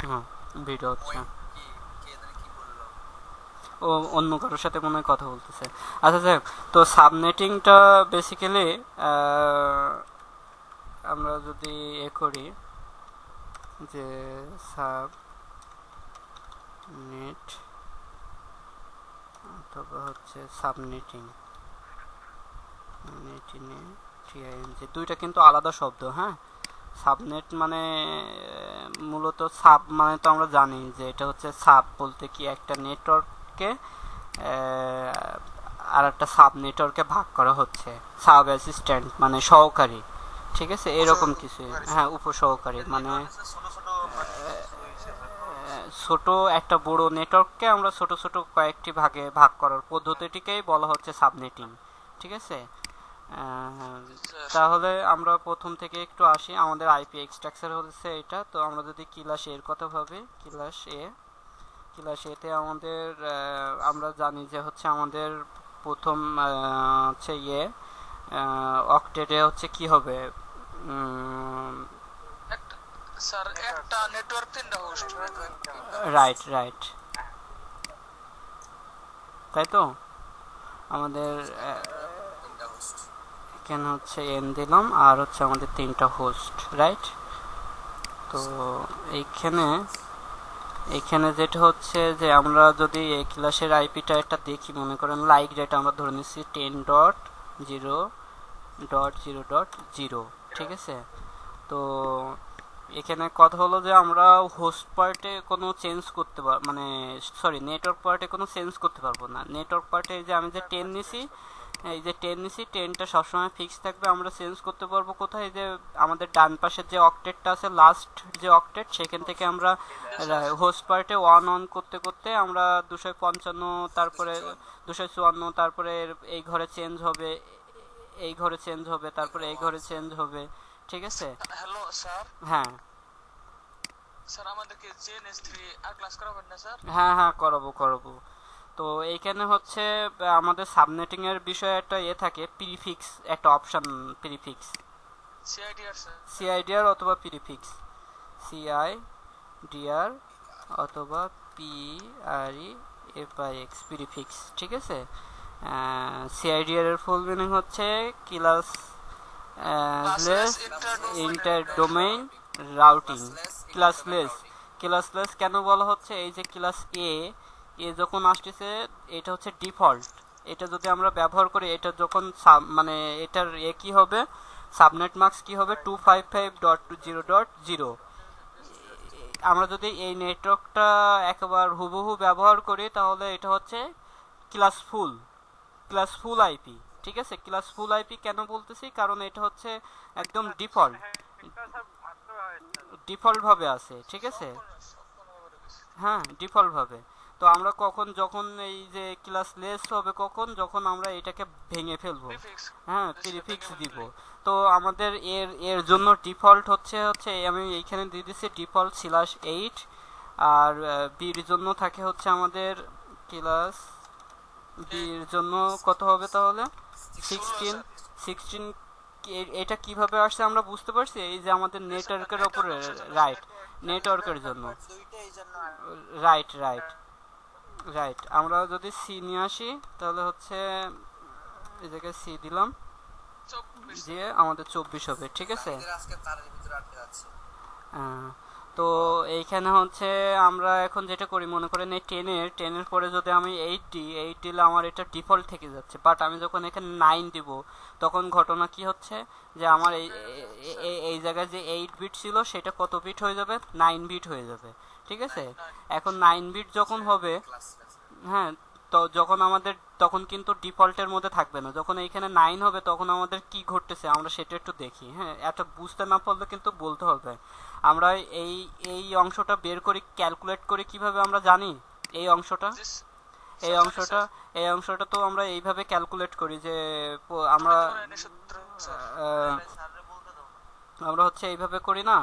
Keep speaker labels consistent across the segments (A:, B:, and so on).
A: হ্যাঁ, ভিডিও হচ্ছে। ও অন্য কারোর সাথে মনে হয় কথা বলতেছে। আচ্ছা যাক, তো সাবনেটিংটা বেসিক্যালি আমরা যদি করি যে সাবনেট অথবা হচ্ছে সাবনেটিং, নেটিনে টিআইএনজি দুইটা কিন্তু আলাদা শব্দ। হ্যাঁ, সাবনেট মানে মূলত সাব মানে তো আমরা জানি যে এটা হচ্ছে সাব বলতে কি একটা নেটওয়ার্ককে আর একটা সাব নেটওয়ার্কে ভাগ করা হচ্ছে। সাব অ্যাসিস্ট্যান্ট মানে সহকারী, ঠিক আছে, এরকম কিছু। হ্যাঁ, উপসহকারী মানে ছোট একটা বড় নেটওয়ার্ককে আমরা ছোট ছোট কয়েকটি ভাগে ভাগ করার পদ্ধতিটিকেই বলা হচ্ছে সাবনেটিং, ঠিক আছে। তাহলে আমরা প্রথম থেকে একটু আসি। আমাদের আইপি স্ট্রাকচার হচ্ছে এটা। তো আমরা যদি ক্লাস এর কথা ভাবি, ক্লাস এতে আমাদের আমরা জানি যে হচ্ছে আমাদের প্রথম হচ্ছে অক্টেটে হচ্ছে কি হবে,
B: স্যার একটা নেটওয়ার্ক তিনটা হোস্ট।
A: রাইট রাইট, তাই তো আমাদের এখানে হচ্ছে এন দিলাম আর হচ্ছে আমাদের তিনটা হোস্ট, রাইট। তো এইখানে এখানে যেটা হচ্ছে যে আমরা যদি এই ক্লাসের আইপিটা একটা দেখি, মনে করেন লাইক যেটা আমরা ধরে নিচ্ছি 10.0.0.0, ঠিক আছে। তো এখানে কথা হলো যে আমরা হোস্ট পার্টে কোনো চেঞ্জ করতে মানে সরি নেটওয়ার্ক পার্টে কোনো চেঞ্জ করতে পারবো না। নেটওয়ার্ক পার্টে যে আমি যে 10 নিছি, এই যে 10 নিছি, 10টা সবসময় ফিক্স থাকবে। আমরা চেঞ্জ করতে পারবো কোথায়, এই যে আমাদের ডান পাশের যে অক্টেটটা আছে, লাস্ট যে অক্টেট, সেখান থেকে আমরা হোস্ট পার্টে ওয়ান অন করতে করতে আমরা 255, তারপরে 254, তারপরে এই ঘরে চেঞ্জ হবে, এই ঘরে চেঞ্জ হবে, তারপরে এই ঘরে চেঞ্জ হবে, ঠিক আছে।
B: Hello sir.
A: হ্যাঁ
B: স্যার আমাদেরকে জেএনএস3 আর ক্লাস করাবেন না স্যার?
A: হ্যাঁ হ্যাঁ, করাবো করাবো। তো এইখানে হচ্ছে আমাদের সাবনেটিং এর বিষয়ে একটা থাকে, প্রিফিক্স একটা option, prefix
B: CIDR sir.
A: CIDR অথবা প্রিফিক্স, সিআইডিআর অথবা পিআরইএফআইএক্স, প্রিফিক্স, ঠিক আছে। সিআইডিআর এর ফুল মিনিং হচ্ছে class less inter domain routing. Classless, classless কেন বলা হচ্ছে, এই যে ক্লাস এ যখন আসতেছে, এটা হচ্ছে ডিফল্ট। এটা যদি আমরা ব্যবহার করি, এটা যখন মানে এটার কি হবে, সাবনেট মার্কস কি হবে 255.0.0। আমরা যদি এই নেটওয়ার্কটা একবার হুবহু ব্যবহার করি, তাহলে এটা হচ্ছে ক্লাস ফুল, ক্লাস ফুল আইপি, ঠিক আছে। ক্লাস ফুল আইপি কেন বলতেছি, কারণ এটা হচ্ছে একদম ডিফল্ট, ডিফল্ট ভাবে আছে, ঠিক আছে। হ্যাঁ, ডিফল্ট ভাবে। তো আমরা কখন যখন এই যে ক্লাস লেস হবে, কখন যখন আমরা এটাকে ভেঙে ফেলবো, হ্যাঁ, প্রিফিক্স দিব। তো আমাদের এর এর জন্য ডিফল্ট হচ্ছে আমি এইখানে দিয়ে দিচ্ছি ডিফল্ট /8। আর বির জন্য থাকে হচ্ছে আমাদের ক্লাস বির জন্য কত হবে তাহলে 16। এটা কিভাবে আসছে আমরা বুঝতে পারছি, এই যে আমাদের নেটওয়ার্কের উপরে, রাইট, নেটওয়ার্কের জন্য, রাইট রাইট রাইট। আমরা যদি সি নিয়ে আসি, তাহলে হচ্ছে এই জায়গায় সি দিলাম, দিয়ে আমাদের 24 হবে, ঠিক আছে। তো এইখানে হচ্ছে আমরা এখন যেটা করি, মনে করেন এই টেনের পরে যদি আমি 8 দিলে আমার এটা ডিফল্ট থেকে যাচ্ছে, বাট আমি যখন এখানে 9 দিব, তখন ঘটনা কি হচ্ছে যে আমার এই জায়গায় যে 8 বিট ছিল, সেটা কত বিট হয়ে যাবে, 9 বিট হয়ে যাবে, ঠিক আছে। এখন 9 বিট যখন হবে, হ্যাঁ, তো যখন আমাদের তখন কিন্তু ডিফল্টের মধ্যে থাকবে না। যখন এইখানে 9 হবে, তখন আমাদের কি ঘটতেছে আমরা সেটা একটু দেখি। হ্যাঁ, এত বুঝতে না পারলে কিন্তু বলতে হবে। আমরা এই এই অংশটা বের করি, ক্যালকুলেট করি কিভাবে আমরা জানি, এই অংশটা এই অংশটা এই অংশটা তো আমরা এইভাবে ক্যালকুলেট করি যে আমরা আমরা হচ্ছে এইভাবে করি না।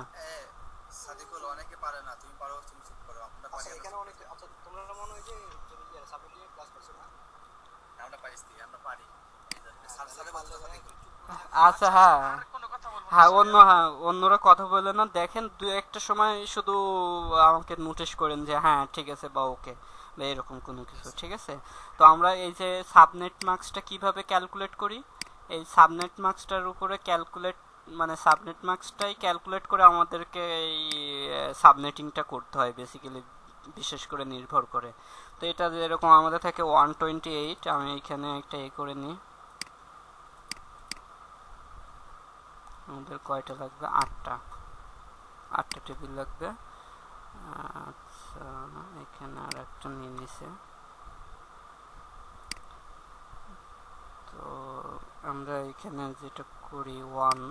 A: আচ্ছা, হ্যাঁ হ্যাঁ অন্যরা কথা বলে না, দেখেন দু একটা সময় শুধু আমাকে নোটিশ করেন যে হ্যাঁ ঠিক আছে বা ওকে বা এরকম কোনো কিছু, ঠিক আছে? তো আমরা এই যে সাবনেট মার্কসটা কিভাবে ক্যালকুলেট করি, এই সাবনেট মার্কসটার উপরে ক্যালকুলেট মানে সাবনেট মার্কসটাই ক্যালকুলেট করে আমাদেরকে এই সাবনেটিংটা করতে হয় বেসিক্যালি, বিশেষ করে নির্ভর করে। তো এটা যেরকম আমাদের থাকে 128, আমি এখানে একটা করে নিই, আমাদের কয়টা লাগবে, আটটা টেবিল লাগবে। আচ্ছা, এখানে আর একটা নিয়ে নিছে। তো আমরা এখানে যেটা করি 1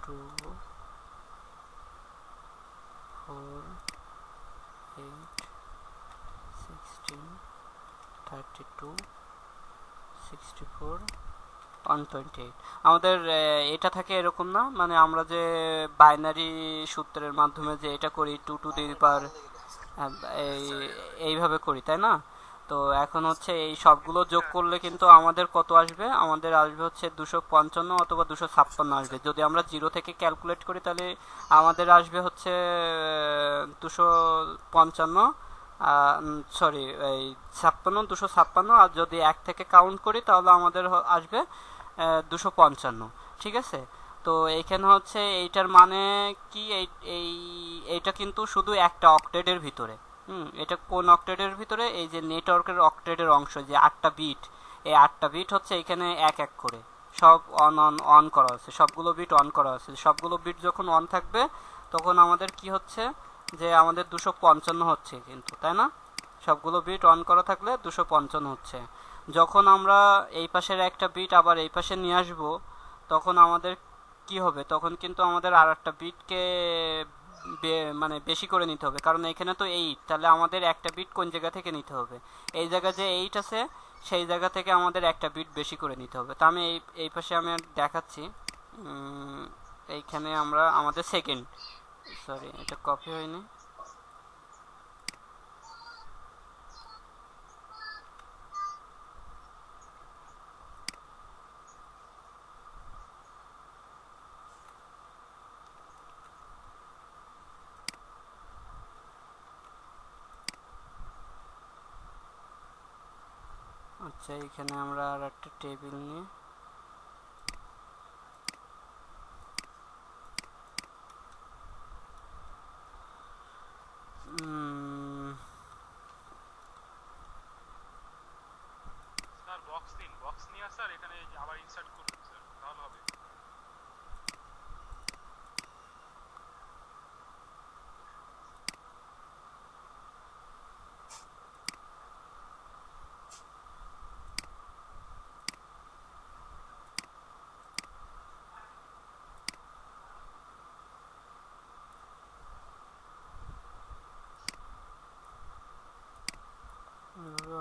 A: 2 4 8 16 32 64 128। আমাদের এটা থাকে এরকম না, মানে আমরা যে বাইনারি সূত্রের মাধ্যমে যে এটা করি 2 টু দি পাওয়ার এইভাবে করি, তাই না? তো এখন হচ্ছে এই সবগুলো যোগ করলে কিন্তু আমাদের কত আসবে, আমাদের আসবে হচ্ছে 255 অথবা 256 আসবে। যদি আমরা জিরো থেকে ক্যালকুলেট করি তাহলে আমাদের আসবে হচ্ছে 255, সরি এই 256, আর যদি এক থেকে কাউন্ট করি তাহলে আমাদের আসবে 255, ঠিক আছে? তো এইখানে হচ্ছে এইটার মানে কি, এইটা কিন্তু শুধু একটা অক্টেটের ভিতরে। এটা কোন অক্টেটের ভিতরে, এই যে নেটওয়ার্কের অক্টেটের অংশ যে 8টা বিট, এই 8টা বিট হচ্ছে এখানে এক এক করে সব অন অন অন করা আছে, সবগুলো বিট অন করা আছে। সবগুলো বিট যখন অন থাকবে তখন আমাদের কি হচ্ছে, যে আমাদের 255 হচ্ছে কিন্তু, তাই না? সবগুলো বিট অন করা থাকলে 255 হচ্ছে। যখন আমরা এই পাশের একটা বিট আবার এই পাশে নিয়ে আসবো তখন আমাদের কি হবে, তখন কিন্তু আমাদের আর একটা বিটকে মানে বেশি করে নিতে হবে, কারণ এখানে তো 8, তাহলে আমাদের একটা বিট কোন জায়গা থেকে নিতে হবে, এই জায়গায় যে 8 আছে সেই জায়গা থেকে আমাদের একটা বিট বেশি করে নিতে হবে। তো আমি এই পাশে আমি দেখাচ্ছি, এইখানে আমরা আমাদের সেকেন্ড, সরি এটা কপি হয়নি, আচ্ছা এখানে আমরা আর একটা টেবিল নিয়ে
C: স্যার বক্স নিয়ে স্যার এখানে আবার ইনসার্ট করুন স্যার, তাহলে হবে।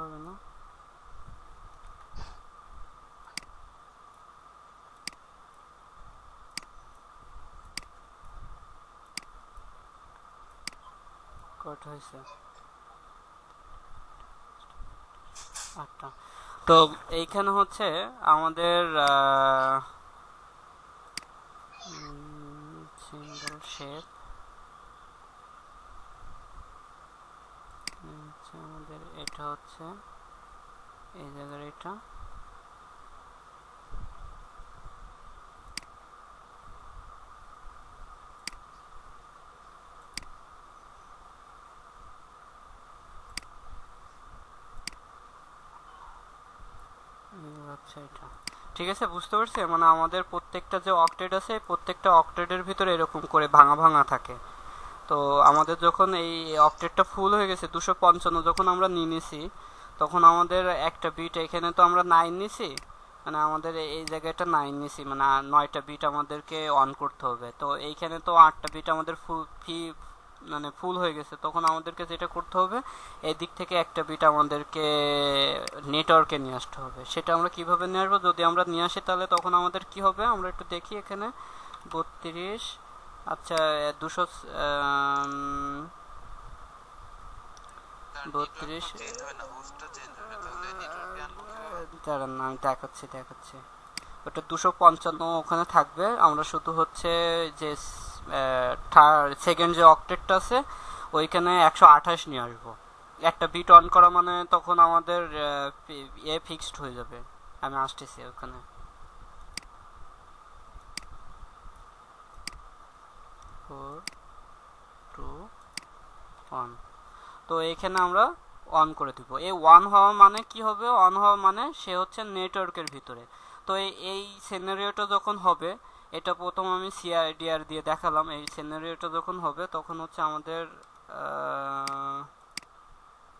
A: হবে না, কত হয়েছে 8টা। তো এইখানে হচ্ছে আমাদের সিম্বল শেপ, আমাদের এটা হচ্ছে এই জায়গার এটা, আচ্ছা এটা ঠিক আছে, বুঝতে পারছি। মানে আমাদের প্রত্যেকটা যে অক্টেট আছে প্রত্যেকটা অক্টেটের ভিতরে এরকম করে ভাঙা ভাঙা থাকে। তো আমাদের যখন এই অক্টেটটা ফুল হয়ে গেছে 255 যখন আমরা নিয়ে নিছি তখন আমাদের একটা বিট, এখানে তো আমরা 9 নিছি, মানে আমাদের এই জায়গাটা 9 নিছি, মানে 9টা বিট আমাদেরকে অন করতে হবে। তো এইখানে তো 8টা বিট আমাদের মানে ফুল হয়ে গেছে, তখন আমাদেরকে যেটা করতে হবে এই দিক থেকে একটা বিট আমাদেরকে নেটওয়ার্কে নিয়ে আসতে হবে। সেটা আমরা কিভাবে নিয়ে আসবো, যদি আমরা নিয়ে আসি তাহলে তখন আমাদের কি হবে আমরা একটু দেখি এখানে 32, আচ্ছা 200 32, দাঁড়ান আমি দেখাচ্ছি। ওটা 255 ওখানে থাকবে। আমরা শুধু হচ্ছে যে সেকেন্ড যে অক্টেটটা আছে ওইখানে 128 নিয়ে আসবো। একটা বিট অন করা মানে তখন আমাদের ফিক্সড হয়ে যাবে। আমি আসতেছি ওখানে। 4 2 1। তো এখানে আমরা অন করে দিব। এই ওয়ান হওয়া মানে কি হবে? অন হওয়া মানে সে হচ্ছে নেটওয়ার্কের ভিতরে। তো এই সিনারিওটা যখন হবে, এটা প্রথম আমি সিআইডিআর দিয়ে দেখালাম। এই সিনারিওটা যখন হবে তখন হচ্ছে আমাদের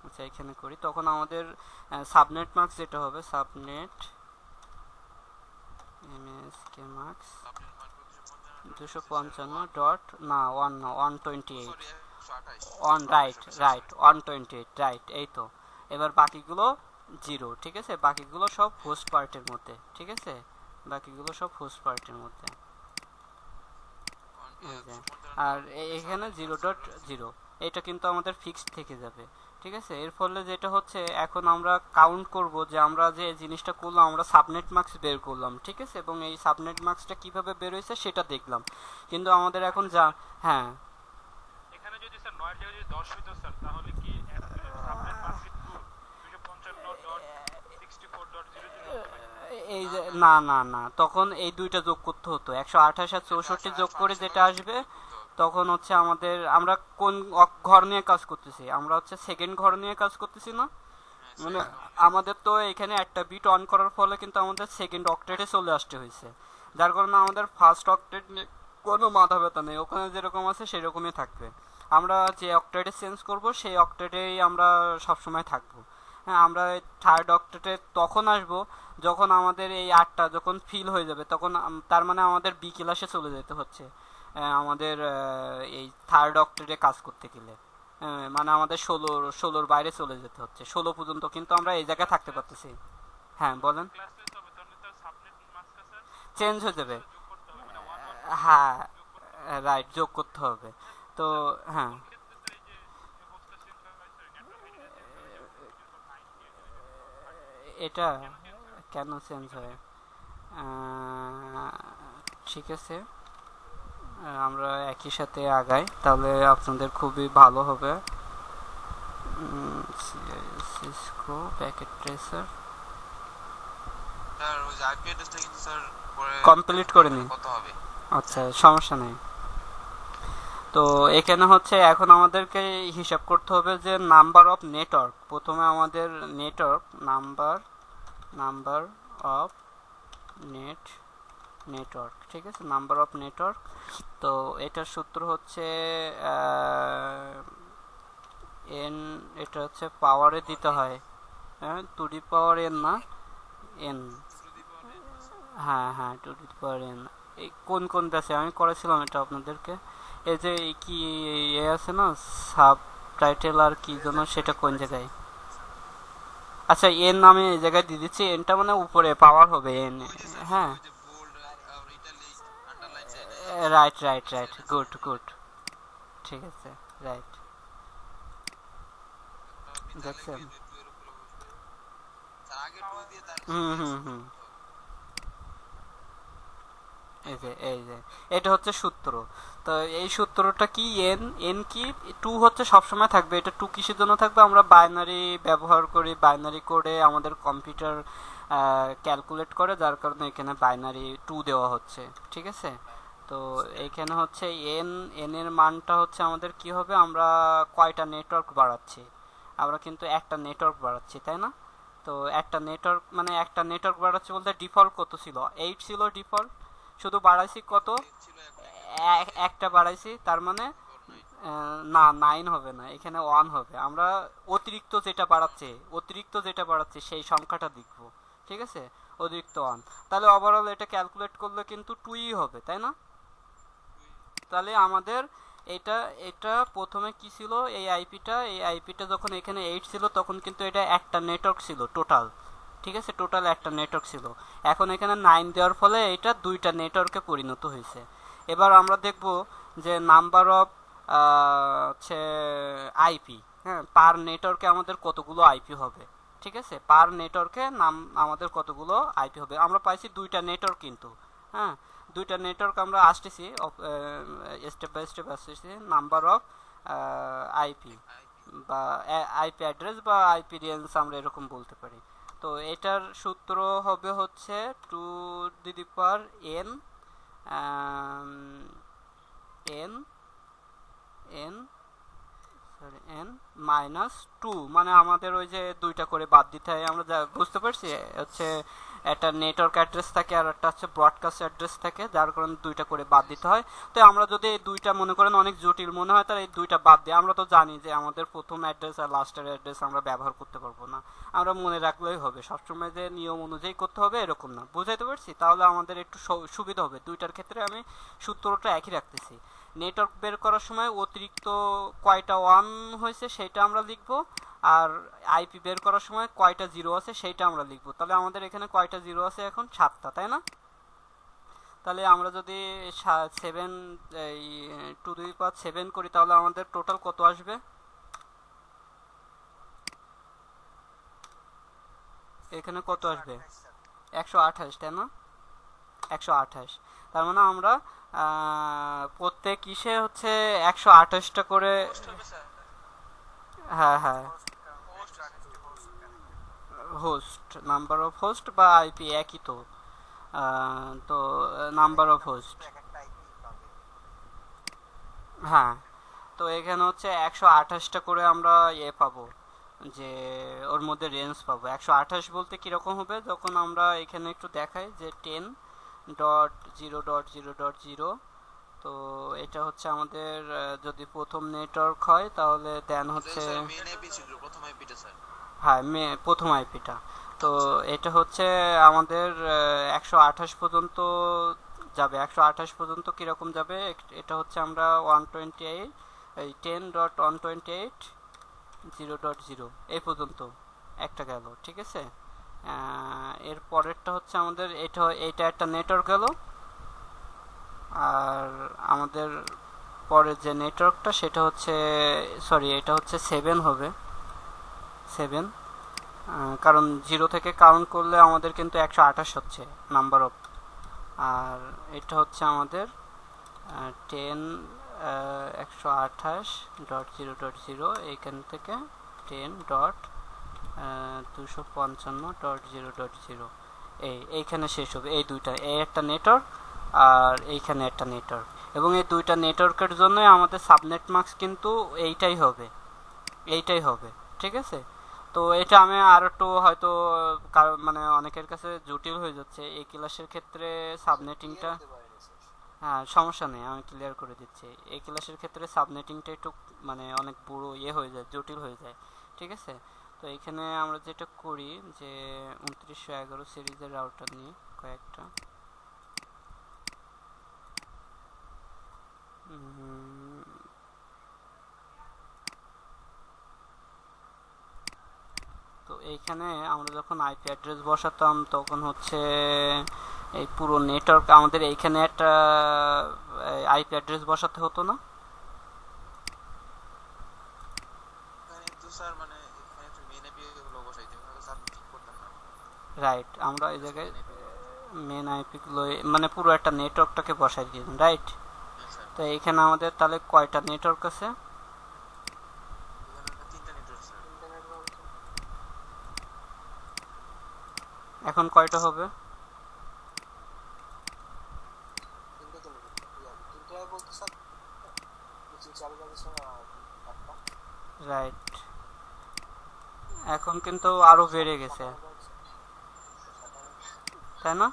A: আচ্ছা এখানে করি, তখন আমাদের সাবনেট মার্কস যেটা হবে সাবনেট এমএসকে মার্কস 255 ডট না 1 না 128 অন রাইট 128 রাইট। এই তো এবার বাকিগুলো জিরো। ঠিক আছে, বাকিগুলো সব হোস্ট পার্টের মধ্যে। ঠিক আছে, বাকিগুলো সব হোস্ট পার্টের মধ্যে। আর এখানে 0.0 এটা কিন্তু আমাদের ফিক্সড থেকে যাবে। ঠিক আছে, এর ফলে যেটা হচ্ছে এখন আমরা কাউন্ট করব যে আমরা যে জিনিসটা করলাম, আমরা সাবনেট মার্কস বের করলাম। ঠিক আছে, এবং এই সাবনেট মার্কসটা কিভাবে বের হয়েছে সেটা দেখলাম, কিন্তু আমাদের এখন যা হ্যাঁ
C: এখানে যদি স্যার 9 এর জায়গায় যদি 10 হইতো স্যার তাহলে কি সাবনেট মার্কেট 255.64.0
A: এই যে না না না, তখন এই দুইটা যোগ করতে হতো। 128 আর 64 যোগ করে যেটা আসবে তখন হচ্ছে আমাদের, আমরা কোন ঘর নিয়ে কাজ করতেছি? আমরা হচ্ছে সেকেন্ড ঘর নিয়ে কাজ করতেছি না? মানে আমাদের তো এখানে একটা বিট অন করার ফলে কিন্তু আমাদের সেকেন্ড অক্টেটে চলে আসতে হয়েছে, যার কারণে আমাদের ফার্স্ট অক্টেট কোনো মাথা ব্যথা নেই, ওখানে যেরকম আছে সেরকমই থাকবে। আমরা যে অক্টেটে চেঞ্জ করব সেই অক্টেটেই আমরা সবসময় থাকবো। হ্যাঁ, আমরা থার্ড অক্টেটে তখন আসবো যখন আমাদের এই 8টা যখন ফিল হয়ে যাবে, তখন তার মানে আমাদের বি ক্লাসে চলে যেতে হচ্ছে আমাদের এই থার্ড অক্টেটে কাজ করতে গেলে। মানে আমাদের 16-র বাইরে চলে যেতে হচ্ছে। 16 পর্যন্ত কিন্তু আমরা এই জায়গায় থাকতে পারতেছি। হ্যাঁ বলেন।
C: ক্লাসে হবে তাহলে তার সাবনেট মার্কস স্যার
A: চেঞ্জ হয়ে যাবে।
C: যোগ করতে হবে মানে 1
A: হ্যাঁ রাইট, যোগ করতে হবে। তো হ্যাঁ
C: ক্ষেত্রে স্যার এই যে হোস্টটা চেঞ্জ হয় স্যার নেটওয়ার্ক আইডিটা চেঞ্জ হয় যেমন 98
A: এটা কেন চেঞ্জ হয়? ঠিক আছে, আমরা একই সাথে আগাই তাহলে আপনাদের খুবই ভালো হবে। সিসকো প্যাকেট ট্রেসার
D: স্যার ওই যে আইপি অ্যাড্রেসটা কিন্তু স্যার পরে
A: কমপ্লিট করে নিন।
D: কত হবে?
A: আচ্ছা সমস্যা নেই। তো এখানে হচ্ছে এখন আমাদেরকে হিসাব করতে হবে যে নাম্বার অফ নেটওয়ার্ক। প্রথমে আমাদের নেটওয়ার্ক নাম্বার অফ নেটওয়ার্ক। ঠিক আছে, নাম্বার অফ নেটওয়ার্ক। তো এটার সূত্র হচ্ছে এন, এটা হচ্ছে পাওয়ারে দিতে হয়। হ্যাঁ, টু দি পাওয়ার এন না এন। হ্যাঁ হ্যাঁ, টু দি পাওয়ার এন। এই কোন কোন ব্যাচে আমি করেছিলাম এটা আপনাদেরকে। এই যে কি এ আছে না সাব টাইটেল আর কি যেন, সেটা কোন জায়গায়? আচ্ছা এন আমি এই জায়গায় দিয়ে দিচ্ছি। এনটা মানে উপরে পাওয়ার হবে এন। হ্যাঁ
D: বোল্ড আর italic underline
A: right right right, good good, ঠিক আছে রাইট। দেখছেন?
D: স্যার আগে 2 দিয়ে তার
A: হুম এই যে এটা হচ্ছে সূত্র। তো এই সূত্রটা কি? এন কি 2 হচ্ছে সবসময় থাকবে। এটা 2 কিসের জন্য থাকবে? আমরা বাইনারি ব্যবহার করি, বাইনারি কোডে আমাদের কম্পিউটার ক্যালকুলেট করে, যার কারণে এখানে বাইনারি 2 দেওয়া হচ্ছে। ঠিক আছে, তো এইখানে হচ্ছে এন এর মানটা হচ্ছে আমাদের কি হবে? আমরা কয়টা নেটওয়ার্ক বাড়াচ্ছি? আমরা কিন্তু একটা নেটওয়ার্ক বাড়াচ্ছি, তাই না? তো একটা নেটওয়ার্ক মানে একটা নেটওয়ার্ক বাড়াচ্ছি বলতে ডিফল্ট কত ছিল? 8 ছিল ডিফল্ট। শুধু বাড়াইছি কত? একটা বাড়াইছি, তার মানে না 9 হবে না, এখানে 1 হবে। আমরা অতিরিক্ত যেটা বাড়াচ্ছে সেই সংখ্যাটা দেখব। ঠিক আছে, অতিরিক্ত 1। তাহলে ওভারঅল এটা ক্যালকুলেট করলে কিন্তু 2ই হবে, তাই না? তাহলে আমাদের এটা প্রথমে কি ছিল? এই আইপিটা যখন এখানে 8 ছিল তখন কিন্তু এটা একটা নেটওয়ার্ক ছিল টোটাল। ঠিক আছে, টোটাল একটা নেটওয়ার্ক ছিল। এখন এখানে 9 দেওয়ার ফলে এটা 2টা নেটওয়ার্কে পরিণত হয়েছে। এবার আমরা দেখব যে নাম্বার অফ হচ্ছে আইপি। হ্যাঁ, পার নেটওয়ার্কে আমাদের কতগুলো আইপি হবে। ঠিক আছে, পার নেটওয়ার্কে নাম আমাদের কতগুলো আইপি হবে। আমরা পাইছি দুইটা নেটওয়ার্ক কিন্তু, হ্যাঁ দুইটা নেটওয়ার্ক আমরা আসতেছি, স্টেপ বাই স্টেপ আসতেছি। নাম্বার অফ আইপি বা আইপি অ্যাড্রেস বা আইপি রেঞ্জ আমরা এরকম বলতে পারি। তো এটার সূত্র হবে হচ্ছে 2n n n n -2, মানে আমাদের ওই যে দুইটা করে বাদ দিতে হয়। আমরা যা বুঝতে পারছি হচ্ছে একটা নেটওয়ার্ক অ্যাড্রেস থাকে আর একটা হচ্ছে ব্রডকাস্ট অ্যাড্রেস থাকে, যার কারণে দুইটা করে বাদ দিতে হয়। তো আমরা যদি এই দুইটা মনে করেন অনেক জটিল মনে হয়, তাহলে এই দুইটা বাদ দিই। আমরা তো জানি যে আমাদের প্রথম অ্যাড্রেস আর লাস্টের অ্যাড্রেস আমরা ব্যবহার করতে পারবো না, আমরা মনে রাখলেই হবে। সবসময় যে নিয়ম অনুযায়ী করতে হবে এরকম না, বুঝাইতে পারছি? তাহলে আমাদের একটু সুবিধা হবে। দুইটার ক্ষেত্রে আমি সূত্রটা একই রাখতেছি। নেটওয়ার্ক বের করার সময় অতিরিক্ত কয়টা ওয়ান হয়েছে সেটা আমরা লিখবো, আর আইপি বের করার সময় কয়টা জিরো আছে সেইটা আমরা লিখবো। তাহলে আমাদের এখানে কয়টা জিরো আছে এখন? 7টা, তাই না? তাহলে আমরা যদি 7 এই 2 করি তাহলে আমাদের টোটাল কত আসবে? এখানে কত আসবে? 128, তাই না? 128। তার মানে আমরা প্রত্যেক ইসে হচ্ছে 128টা করে।
B: হোস্ট হবে স্যার,
A: হ্যাঁ হ্যাঁ,
B: host
A: host, number of host বা আইপি একই তো। তো নাম্বার অফ হোস্ট, হ্যাঁ। তো এখানে হচ্ছে 128টা করে আমরা পাবো, যে ওর মধ্যে রেঞ্জ পাবো। 128 বলতে কিরকম হবে, যখন আমরা এখানে একটু দেখাই যে 10.0.0.0, তো এটা হচ্ছে আমাদের যদি প্রথম নেটওয়ার্ক হয় তাহলে দেন হচ্ছে
D: মেন আইপি ছিল প্রথম আইপিটা স্যার।
A: হ্যাঁ প্রথম আইপিটা। তো এটা হচ্ছে আমাদের 128 পর্যন্ত যাবে। 128 পর্যন্ত কিরকম যাবে, এটা হচ্ছে আমরা 128 এই 10.128.0.0 এই পর্যন্ত একটা গেল, ঠিক আছে। এর পরেরটা হচ্ছে আমাদের এটা একটা নেটওয়ার্ক গেল, আর আমাদের পরের যে নেটওয়ার্কটা সেটা হচ্ছে সরি এটা হচ্ছে 7 হবে, 7, কারণ 0 থেকে কাউন্ট করলে আমাদের কিন্তু 128 হচ্ছে নাম্বার অফ। আর এটা হচ্ছে আমাদের 128.0.0, এইখান থেকে 10.255.0.0 এইখানে শেষ হবে। এই দুইটা, এই একটা নেটওয়ার্ক আর এইখানে একটা নেটওয়ার্ক, এবং এই দুইটা নেটওয়ার্কের জন্য আমাদের সাবনেট মাস্ক কিন্তু এইটাই হবে, ঠিক আছে। তো এটা আমি আর একটু হয়তো মানে অনেকের কাছে জটিল হয়ে যাচ্ছে এই ক্লাসের ক্ষেত্রে সাবনেটিংটা। হ্যাঁ সমস্যা নেই, আমি ক্লিয়ার করে দিচ্ছি। এই ক্লাসের ক্ষেত্রে সাবনেটিংটা একটু মানে অনেক বড় হয়ে যায়, জটিল হয়ে যায়, ঠিক আছে। তো এখানে আমরা যেটা করি যে 2911 সিরিজের রাউটার নিয়ে কয়েকটা তো এইখানে আমরা যখন আইপি অ্যাড্রেস বসাতাম তখন হচ্ছে এই পুরো নেটওয়ার্ক আমাদের এইখানে একটা আইপি অ্যাড্রেস বসাতে হতো না?
D: এখানে তো স্যার মানে এখানে তো মেন আইপি গুলো বসাইতে হবে স্যার, ঠিক করতেন না।
A: রাইট, আমরা এই জায়গায় মেন আইপি গুলো মানে পুরো একটা নেটওয়ার্কটাকে বসাই দিলাম, রাইট। তো এইখানে আমাদের তাহলে কয়টা নেটওয়ার্ক আছে?
D: এখানে 3টা নেটওয়ার্ক স্যার।
A: এখন কয়টা হবে? রাইট, এখন কিন্তু আরো বেড়ে গেছে, তাই না?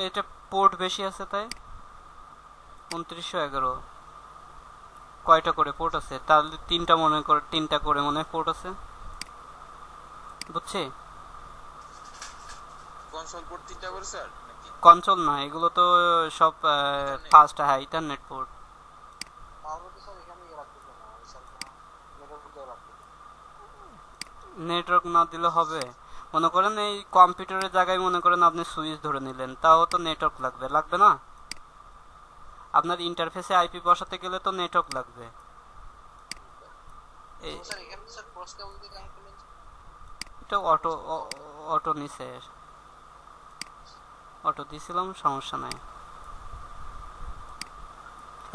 A: এটা পোর্ট বেশি আছে তাই 2911। কয়টা করে পোর্ট আছে? তাহলে 3টা করে মনে হয় পোর্ট আছে, বুঝছি।
D: কনসোল পোর্ট 3টা করে স্যার নাকি?
A: কনসোল না, এগুলো তো সব fast high ethernet port. Network না দিলে হবে? মনে করেন এই কম্পিউটারের জায়গায় মনে করেন আপনি সুইচ ধরে নিলেন, তাও তো নেটওয়ার্ক লাগবে না? আপনার ইন্টারফেসে আইপি বসাতে গেলে তো নেটওয়ার্ক লাগবে, এই
D: স্যার এখানে তো স্যার ক্রস কেবল দিয়ে কানেক্ট করলেন
A: এটা অটো নিচে অটো দিছিলাম, সমস্যা নাই।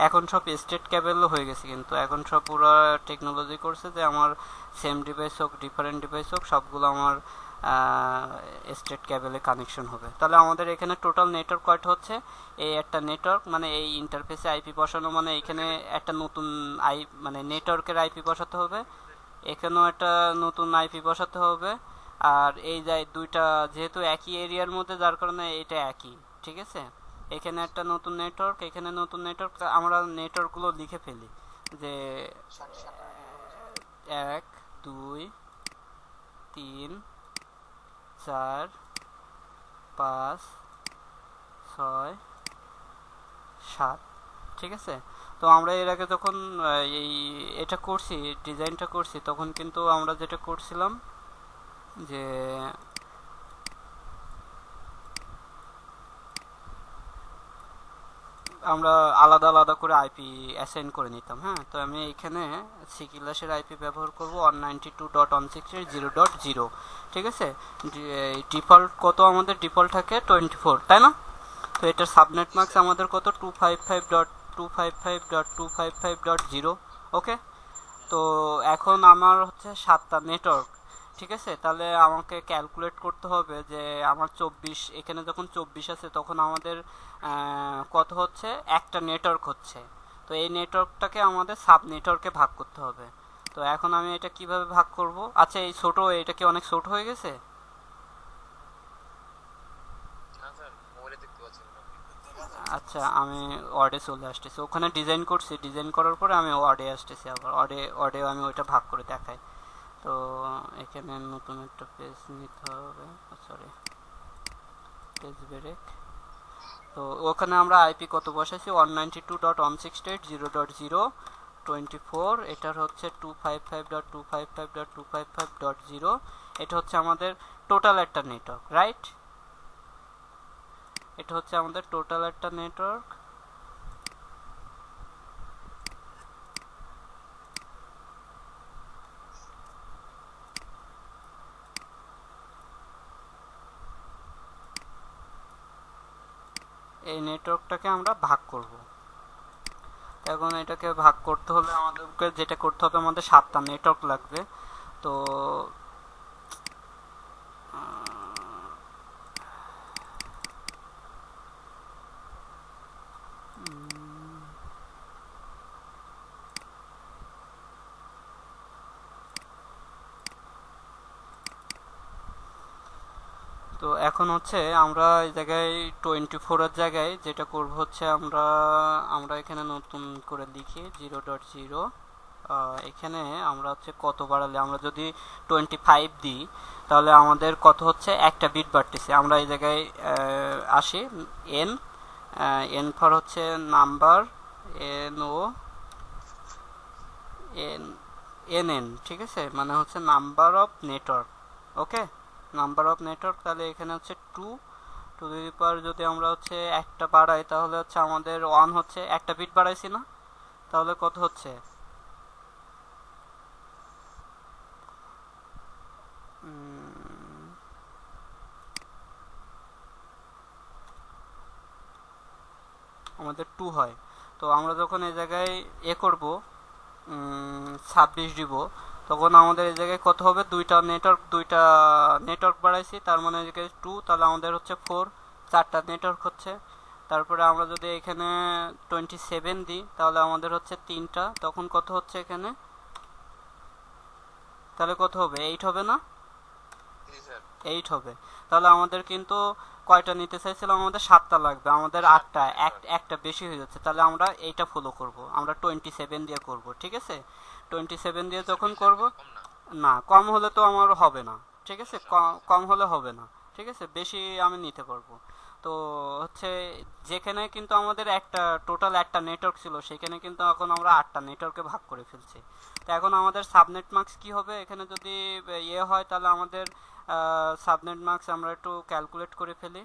A: এখন সব স্টেট কেবলও হয়ে গেছে, কিন্তু এখন সব পুরো টেকনোলজি করছে যে আমার সেম ডিভাইস হোক ডিফারেন্ট ডিভাইস হোক সবগুলো আমার স্টেট কেবলে কানেকশন হবে। তাহলে আমাদের এখানে টোটাল নেটওয়ার্ক কয়টা হচ্ছে, এই একটা নেটওয়ার্ক মানে এই ইন্টারফেসে আইপি বসানো, মানে এখানে একটা নতুন মানে নেটওয়ার্কের আইপি বসাতে হবে, এখানেও একটা নতুন আইপি বসাতে হবে। আর এই যায় দুইটা যেহেতু একই এরিয়ার মধ্যে, যার কারণে এটা একই, ঠিক আছে। এখানে একটা নতুন নেটওয়ার্ক, এখানে নতুন নেটওয়ার্ক। আমরা নেটওয়ার্কগুলো লিখে ফেলি যে 1 2 3 4 5 6 7, ঠিক আছে। তো আমরা এর আগে যখন এটা করছি, ডিজাইনটা করছি, তখন কিন্তু আমরা যেটা করছিলাম যে আমরা আলাদা আলাদা করে আইপি অ্যাসাইন করে নিতাম। হ্যাঁ, তো আমি এখানে সি ক্লাসের আইপি ব্যবহার করব 192.168.0.0, ঠিক আছে। ডিফল্ট কত আমাদের, ডিফল্ট থাকে 24, তাই না? তো এটার সাবনেট মার্কস আমাদের কত, 255.255.255.0, ওকে। তো এখন আমার হচ্ছে 7টা নেটওয়ার্ক, ঠিক আছে। তাহলে আমাকে ক্যালকুলেট করতে হবে যে আমার 24, এখানে যখন 24 আছে তখন আমাদের কত হচ্ছে, একটা নেটওয়ার্ক হচ্ছে। তো এই নেটওয়ার্কটাকে আমাদের সাব নেটওয়ার্কে ভাগ করতে হবে। তো এখন আমি এটা কিভাবে ভাগ করব? আচ্ছা, এই ছোট, এটা কি অনেক ছোট হয়ে গেছে?
D: না স্যার মোবাইলে দেখতে পাচ্ছেন না।
A: আচ্ছা, আমি ওয়ার্ডে চলে আসতেছি, ওখানে ডিজাইন করছি, ডিজাইন করার পরে আমি ওয়ার্ডে আসতেছি, আবার ওয়ার্ডে আমি ওইটা ভাগ করে দেখাই। তো এখানে নতুন একটা পেজ নিতে হবে, সরি, পেজ ব্রেক। তো ওখানে আমরা আইপি কত বসাইছি, 192.168.0.024, এটার হচ্ছে 255.255.255.0। এটা হচ্ছে আমাদের টোটাল একটা নেটওয়ার্ক, রাইট? এটা হচ্ছে আমাদের টোটাল একটা নেটওয়ার্ক। এই নেটওয়ার্কটাকে আমরা ভাগ করব। এখন এটাকে ভাগ করতে হলে আমাদেরকে যেটা করতে হবে, আমাদের 7টা নেটওয়ার্ক লাগবে। তো তো এখন হচ্ছে আমরা এই জায়গায় 24-এর জায়গায় যেটা করব হচ্ছে আমরা এখানে নতুন করে লিখি 0.0। এখানে আমরা হচ্ছে কত বাড়ালে, আমরা যদি 25 দিই তাহলে আমাদের কত হচ্ছে, একটা বিট বাড়তেছে। আমরা এই জায়গায় আসি, এন এন ফর হচ্ছে number, N O N N N, ঠিক আছে, মানে হচ্ছে number of network, okay, number of network. তাহলে এখানে হচ্ছে 2 টু দি পাওয়ার, যদি আমরা হচ্ছে একটা বাড়াই তাহলে হচ্ছে আমাদের 1 হচ্ছে, একটা বিট বাড়াইছি না, তাহলে কত হচ্ছে, আমাদের 2 হয়। তো আমরা যখন এই জায়গায় করব 26 দিব, তখন আমাদের এই জায়গায় কত হবে, দুইটা নেটওয়ার্ক বাড়াইছি, তার মানে এই জায়গায় 2, তাহলে আমাদের হচ্ছে 4, 4টা নেটওয়ার্ক হচ্ছে। তারপরে আমরা যদি এখানে 27 দিই তাহলে আমাদের হচ্ছে 3টা, তখন কত হচ্ছে এখানে, তাহলে কত হবে, 8 হবে না? 8 হবে। তাহলে আমাদের কিন্তু কয়টা নিতে চাইছিলাম, আমাদের 7টা লাগবে, আমাদের 8টা, একটা বেশি হয়ে যাচ্ছে। তাহলে আমরা এইটা ফলো করব, আমরা 27 দিয়ে করব, ঠিক আছে। 27 দিয়ে যখন করব, না কম হলে তো আমার হবে না, ঠিক আছে, কম হলে হবে না, ঠিক আছে, বেশি আমি নিতে পারবো। তো হচ্ছে যেখানে কিন্তু আমাদের টোটাল একটা নেটওয়ার্ক ছিল, সেখানে কিন্তু এখন আমরা 8টা নেটওয়ার্কে ভাগ করে ফেলছি। তো এখন আমাদের সাবনেট মার্কস কি হবে, এখানে যদি হয় তাহলে আমাদের সাবনেট মার্কস আমরা একটু ক্যালকুলেট করে ফেলি।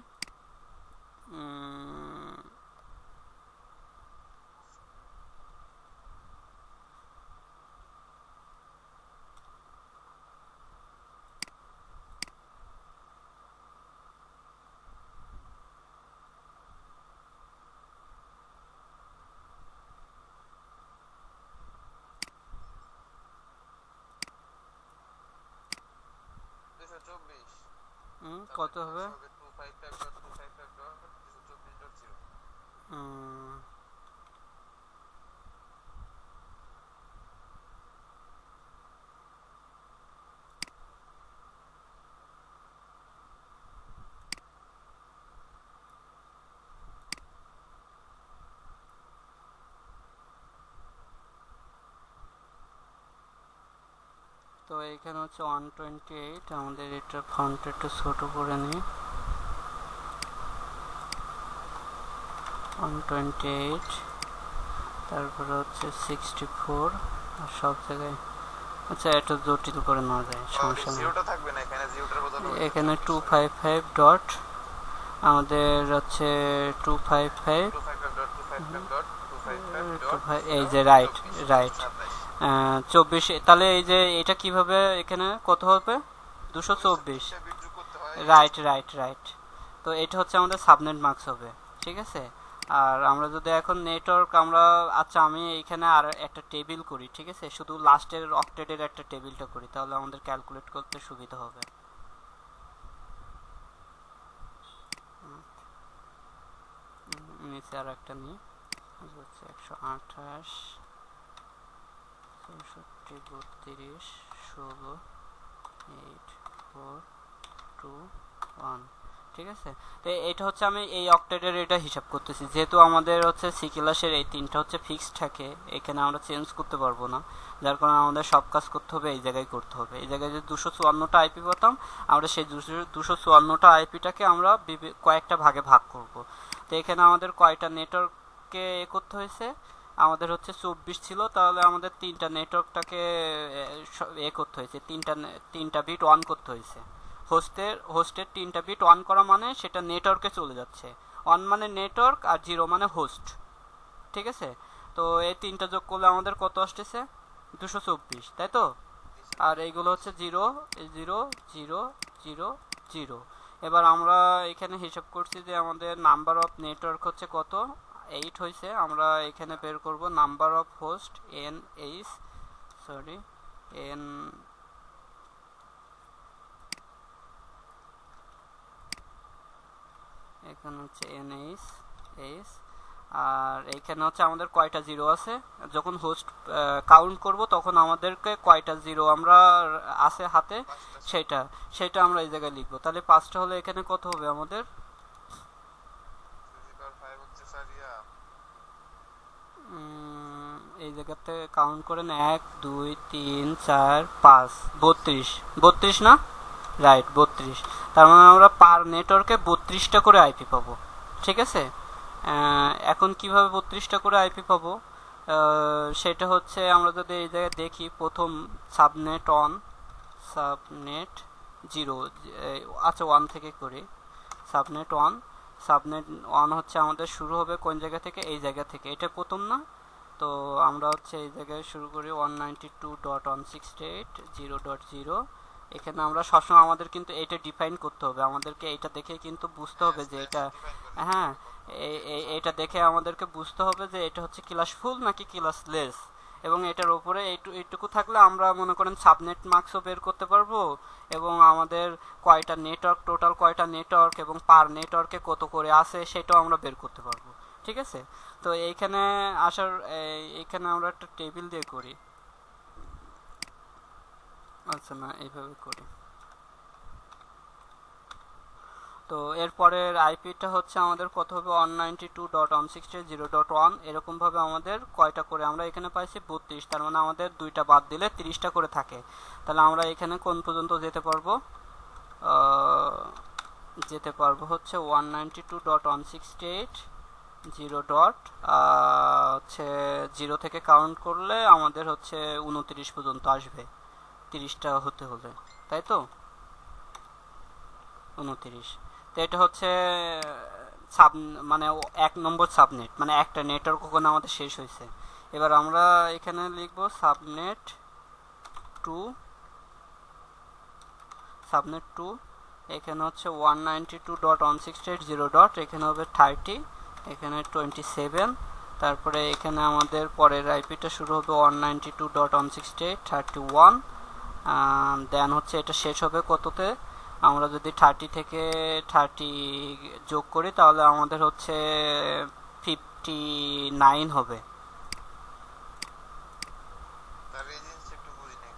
D: 224
A: কত হবে?
D: 255.255.224.0
A: তো এখানে হচ্ছে 128, আমাদের এটা ফন্ট একটু ছোট করে নিই। 128, তারপরে হচ্ছে 64, আর সব জায়গায় আচ্ছা একটু জটিল করে নেওয়া যায়, সমস্যা নেই।
D: জিরোটা থাকবে না এখানে, জিরোটার বদলে
A: এখানে 255 ডট আমাদের হচ্ছে 255 এই যে রাইট 24, তাহলে এই যে এটা কিভাবে এখানে কত হবে? 224, রাইট। তো এটা হচ্ছে আমাদের সাবনেট মার্কস হবে, ঠিক আছে। আর আমরা যদি এখন নেটওয়ার্ক আচ্ছা আমি এইখানে আর একটা টেবিল করি, ঠিক আছে, শুধু লাস্টের অক্টেটের একটা টেবিলটা করি, তাহলে আমাদের ক্যালকুলেট করতে সুবিধা হবে। নিচে আর একটা নিই, হচ্ছে 128 64 32 16 8 4 2 1, ঠিক আছে। তো এটা হচ্ছে আমি এই অক্টেটের এটা হিসাব করতেছি, যেহেতু আমাদের হচ্ছে সি ক্লাসের এই তিনটা হচ্ছে ফিক্সড থাকে, এখানে আমরা চেঞ্জ করতে পারবো না, যার কারণে আমাদের সব কাজ করতে হবে এই জায়গায় করতে হবে। এই জায়গায় যদি 254টা আইপি পেতাম, আমরা সেই 254টা আইপিটাকে আমরা কয়েকটা ভাগে ভাগ করব। তো এখানে আমাদের কয়টা নেটওয়ার্ককে করতে হয়েছে, আমাদের হচ্ছে 24 ছিল, তাহলে আমাদের তিনটা নেটওয়ার্কটাকে করতে হয়েছে, তিনটা বিট অন করতে হয়েছে। হোস্টের তিনটা বিট অন করা মানে সেটা নেটওয়ার্কে চলে যাচ্ছে, অন মানে নেটওয়ার্ক আর জিরো মানে হোস্ট, ঠিক আছে। তো এই তিনটা যোগ করলে আমাদের কত আসতেছে? 224, তাই তো। আর এইগুলো হচ্ছে 0 0 0 0 0। এবার আমরা এখানে হিসাব করছি যে আমাদের নাম্বার অফ নেটওয়ার্ক হচ্ছে কত, 8 হয়েছে। আমরা এখানে বের করব নাম্বার অফ হোস্ট এন এখানে হচ্ছে NH, আর এইখানে হচ্ছে আমাদের কয়টা জিরো আছে, যখন হোস্ট কাউন্ট করব তখন আমাদেরকে কয়টা জিরো আমরা আছে হাতে সেটা আমরা এই জায়গায় লিখবো। তাহলে 5টা হলে এখানে কত হবে আমাদের? এই জায়গাতে কাউন্ট করেন 1 2 3 4 5 32 না, রাইট 32। তার মানে আমরা পার নেটওয়ার্কে 32টা করে আইপি পাবো, ঠিক আছে। এখন কিভাবে 32টা করে আইপি পাবো, সেটা হচ্ছে আমরা যদি এই জায়গায় দেখি, প্রথম সাবনেট 0, আচ্ছা 1 থেকে করি। সাবনেট 1 হচ্ছে আমাদের শুরু হবে কোন জায়গা থেকে? এই জায়গা থেকে, এটা প্রথম না। তো আমরা হচ্ছে এই জায়গায় শুরু করি 192.168.0.0। এখানে আমরা সবসময় আমাদের কিন্তু এটা ডিফাইন করতে হবে, আমাদেরকে এটা দেখে কিন্তু বুঝতে হবে যে এটা, হ্যাঁ এটা দেখে আমাদেরকে বুঝতে হবে যে এটা হচ্ছে ক্লাস ফুল নাকি ক্লাস লেস, এবং এটার উপরে এইটুকু থাকলে আমরা মনে করেন সাবনেট মার্কসও বের করতে পারবো, এবং আমাদের কয়টা নেটওয়ার্ক, টোটাল কয়টা নেটওয়ার্ক এবং পার নেটওয়ার্কে কত করে আছে সেটাও আমরা বের করতে পারবো, ঠিক আছে। তো এইখানে এইখানে আমরা একটা টেবিল দিয়ে করি, আচ্ছা না এইভাবে করি। তো এরপরের আইপিটা হচ্ছে আমাদের কত হবে? 192.168.0.1। এরকম ভাবে আমাদের কয়টা করে আমরা এখানে পাইছি? 32। তার মানে আমাদের দুইটা বাদ দিলে 30টা করে থাকে। তাহলে আমরা এখানে কোন পর্যন্ত যেতে পারবো? হচ্ছে 192.168.0. হচ্ছে 0 থেকে কাউন্ট করলে আমাদের হচ্ছে 29 পর্যন্ত আসবে, 30টা হতে হলে, তাই তো 29। তো এটা হচ্ছে মানে 1 নম্বর সাবনেট, মানে একটা নেটওয়ার্ক ওখানে আমাদের শেষ হয়েছে। এবার আমরা এখানে লিখবো সাবনেট 2, এখানে হচ্ছে 192.168.0. এখানে হবে 30, এখানে 27, তারপরে এখানে আমাদের পরের আইপিটা শুরু হবে 192.168.31, দেন হচ্ছে এটা শেষ হবে কততে? আমরা যদি 30 থেকে 30 যোগ করি তাহলে আমাদের হচ্ছে 59 হবে।
D: তার এই জিনিসটা একটু বুঝি নাই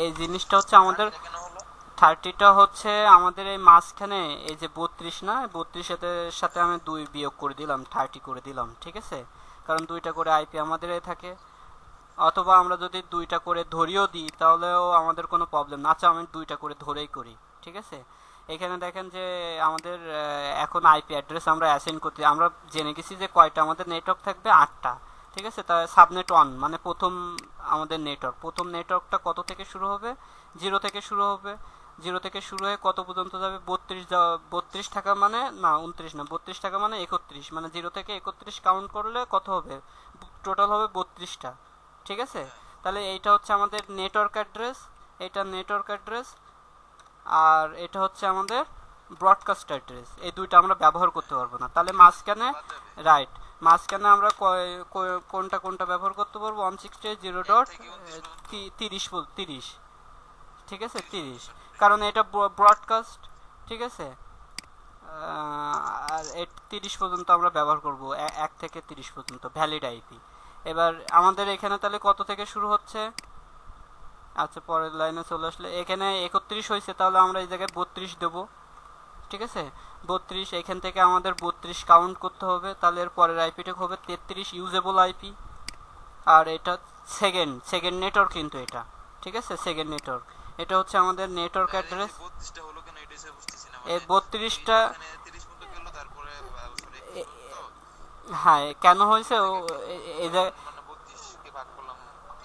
A: এই জিনিসটা হচ্ছে আমাদের
D: এটা কেন হলো
A: 30টা হচ্ছে আমাদের এই মাঝখানে এই যে 32 না, 32 সাথে আমি 2 বিয়োগ করে দিলাম, 30 করে দিলাম, ঠিক আছে? কারণ 2টা করে আইপি আমাদের এ থাকে, অথবা আমরা যদি 2টা করে ধরিও দিই তাহলেও আমাদের কোনো প্রবলেম না। আচ্ছা আমি 2টা করে ধরেই করি, ঠিক আছে? এখানে দেখেন যে আমাদের এখন আইপি অ্যাড্রেস আমরা অ্যাসাইন করতে, আমরা জেনে গেছি যে কয়টা আমাদের নেটওয়ার্ক থাকবে, 8টা, ঠিক আছে? তাই সাবনেট 1 মানে প্রথম আমাদের নেটওয়ার্ক, প্রথম নেটওয়ার্কটা কত থেকে শুরু হবে? 0 থেকে শুরু হবে। 0 থেকে শুরু হয়ে কত পর্যন্ত যাবে? 32 টাকা মানে না, 29 না, 32 টাকা মানে 31, মানে 0 থেকে 31 কাউন্ট করলে কত হবে? টোটাল হবে 32টা, ঠিক আছে? তাহলে এইটা হচ্ছে আমাদের নেটওয়ার্ক অ্যাড্রেস, এটা নেটওয়ার্ক অ্যাড্রেস, আর এটা হচ্ছে আমাদের ব্রডকাস্ট অ্যাড্রেস। এই দুইটা আমরা ব্যবহার করতে পারবো না। তাহলে মাঝখানে,
D: বাদ যাবে
A: রাইট, মাঝখানে আমরা কোনটা কোনটা ব্যবহার করতে পারবো? 168.0.30, ঠিক আছে? 30, কারণ এটা ব্রডকাস্ট, ঠিক আছে? আর 30 পর্যন্ত আমরা ব্যবহার করব, 1 থেকে 30 পর্যন্ত ভ্যালিড আইপি। এবার আমাদের এখানে তাহলে কত থেকে শুরু হচ্ছে? আচ্ছা পরের লাইনে চলে আসলে এখানে 31 হয়েছে, তাহলে আমরা এই জায়গায় 32 দেব, ঠিক আছে? 32, এখান থেকে আমাদের 32 কাউন্ট করতে হবে, তাহলে এর পরের আইপিটা হবে 33 ইউজেবল আইপি। আর এটা সেকেন্ড নেটওয়ার্ক কিন্তু এটা, ঠিক আছে? সেকেন্ড নেটওয়ার্ক, এটা হচ্ছে আমাদের নেটওয়ার্ক অ্যাড্রেস।
D: 32টা হলো কেন এটা এসে বুঝতেছি না
A: এই
D: মানে
A: 32টা,
D: এখানে 30 পর্যন্ত গেল তারপরে সরি 31 পর্যন্ত
A: হ্যাঁ কেন হয়েছে এই যে
D: মানে 32 কে ভাগ করলাম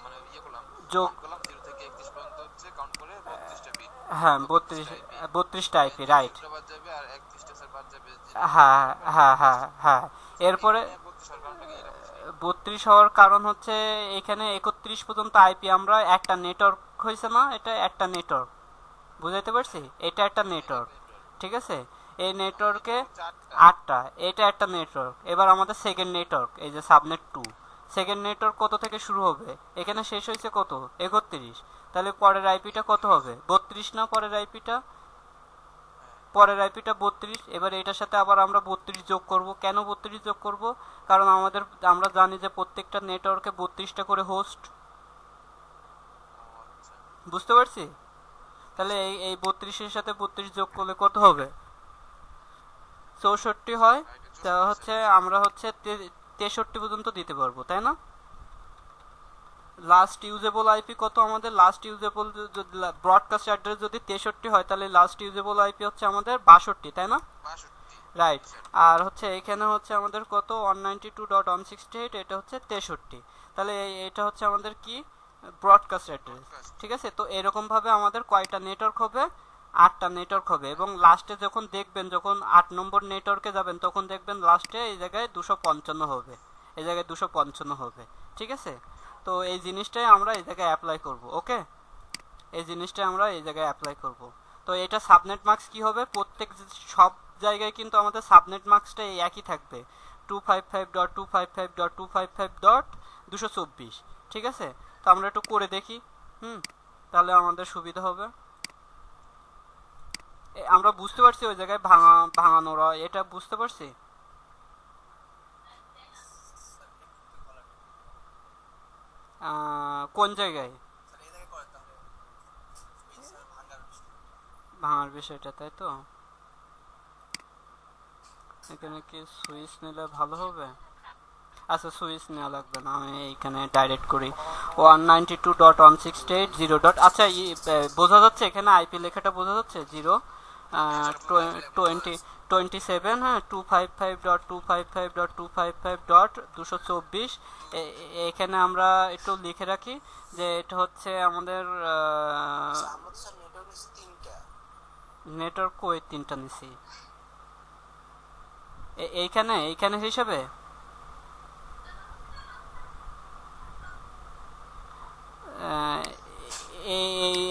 D: মানে ইয়ে করলাম
A: যোগ,
D: কাউন্ট করলাম 0 থেকে 31 পর্যন্ত হচ্ছে কাউন্ট করে 32টা বিট
A: হ্যাঁ
D: 32টা আইপি
A: 32টা আইপি, রাইট।
D: বাদ যাবে আর 31টা স্যার বাদ যাবে
A: হ্যাঁ হ্যাঁ হ্যাঁ হ্যাঁ, এরপরে
D: 32 আর কাউন্টটা কি এটা বুঝছি
A: 32 হওয়ার কারণ হচ্ছে এখানে 31 পর্যন্ত আইপি আমরা একটা নেটওয়ার্ক হয়েছে না, এটা একটা নেটওয়ার্ক, বুঝাইতে পারছি? এটা একটা নেটওয়ার্ক, ঠিক আছে? এই নেটওয়ার্কে 8টা, এটা একটা নেটওয়ার্ক। এবার আমাদের সেকেন্ড নেটওয়ার্ক, এই যে সাবনেট 2, সেকেন্ড নেটওয়ার্ক কত থেকে শুরু হবে? এখানে শেষ হয়েছে কত? 31, তাহলে পরের আইপিটা কত হবে? 32 না পরের আইপিটা? পরের আইপিটা 32। এবার এটার সাথে আবার আমরা 32 যোগ করব। কেন 32 যোগ করব? কারণ আমরা জানি যে প্রত্যেকটা নেটওয়ার্কে 32টা করে হোস্ট, বুঝতে পারছি? তাহলে এই 32 এর সাথে 32 যোগ করলে কত হবে? 64 হয়। তা হচ্ছে আমরা হচ্ছে 63 পর্যন্ত দিতে পারবো, তাই না? লাস্ট ইউজেবল আইপি কত আমাদের? লাস্ট ইউজেবল ব্রডকাস্ট অ্যাড্রেস যদি 63 হয় তাহলে লাস্ট ইউজেবল আইপি হচ্ছে আমাদের 62, তাই না?
D: 62
A: রাইট। আর হচ্ছে এখানে হচ্ছে আমাদের কত? 192.168, এটা হচ্ছে 63। তাহলে এটা হচ্ছে আমাদের কি? ব্রডকাস্ট অ্যাড্রেস, ঠিক আছে? তো এরকম ভাবে আমাদের কয়টা নেটওয়ার্ক হবে? 8টা নেটওয়ার্ক হবে। এবং লাস্টে যখন দেখবেন, যখন 8 নম্বর নেটওয়ার্কে যাবেন তখন দেখবেন লাস্টে এই জায়গায় 255 হবে, এই জায়গায় 255 হবে, ঠিক আছে? তো এই জিনিসটাই আমরা এই জায়গায় অ্যাপ্লাই করব, ওকে? এই জিনিসটা আমরা এই জায়গায় অ্যাপ্লাই করব। তো এটা সাবনেট মার্কস কি হবে? প্রত্যেক সব জায়গায় কিন্তু আমাদের সাবনেট মার্কসটা একই থাকবে, 255.255.255.224, ঠিক আছে? তো আমরা একটু করে দেখি, তাহলে আমাদের সুবিধা হবে। আমরা বুঝতে পারছি ওই জায়গায় ভাঙানোর, এটা বুঝতে পারছি। কোন জায়গায় ভাঙার বিষয়টা, তাই তো? এখানে কি সুইচ নিলে ভালো হবে? আচ্ছা সুইচ নেওয়া লাগবে না, আমি এইখানে ডাইরেক্ট করি 192.168.0. আচ্ছা বোঝা যাচ্ছে এখানে আইপি লেখাটা বোঝা যাচ্ছে 027, হ্যাঁ 255.255.255.224। এখানে আমরা একটু লিখে রাখি যে এটা হচ্ছে আমাদের নেটওয়ার্ক কই 3টা নিছি এইখানে হিসাবে।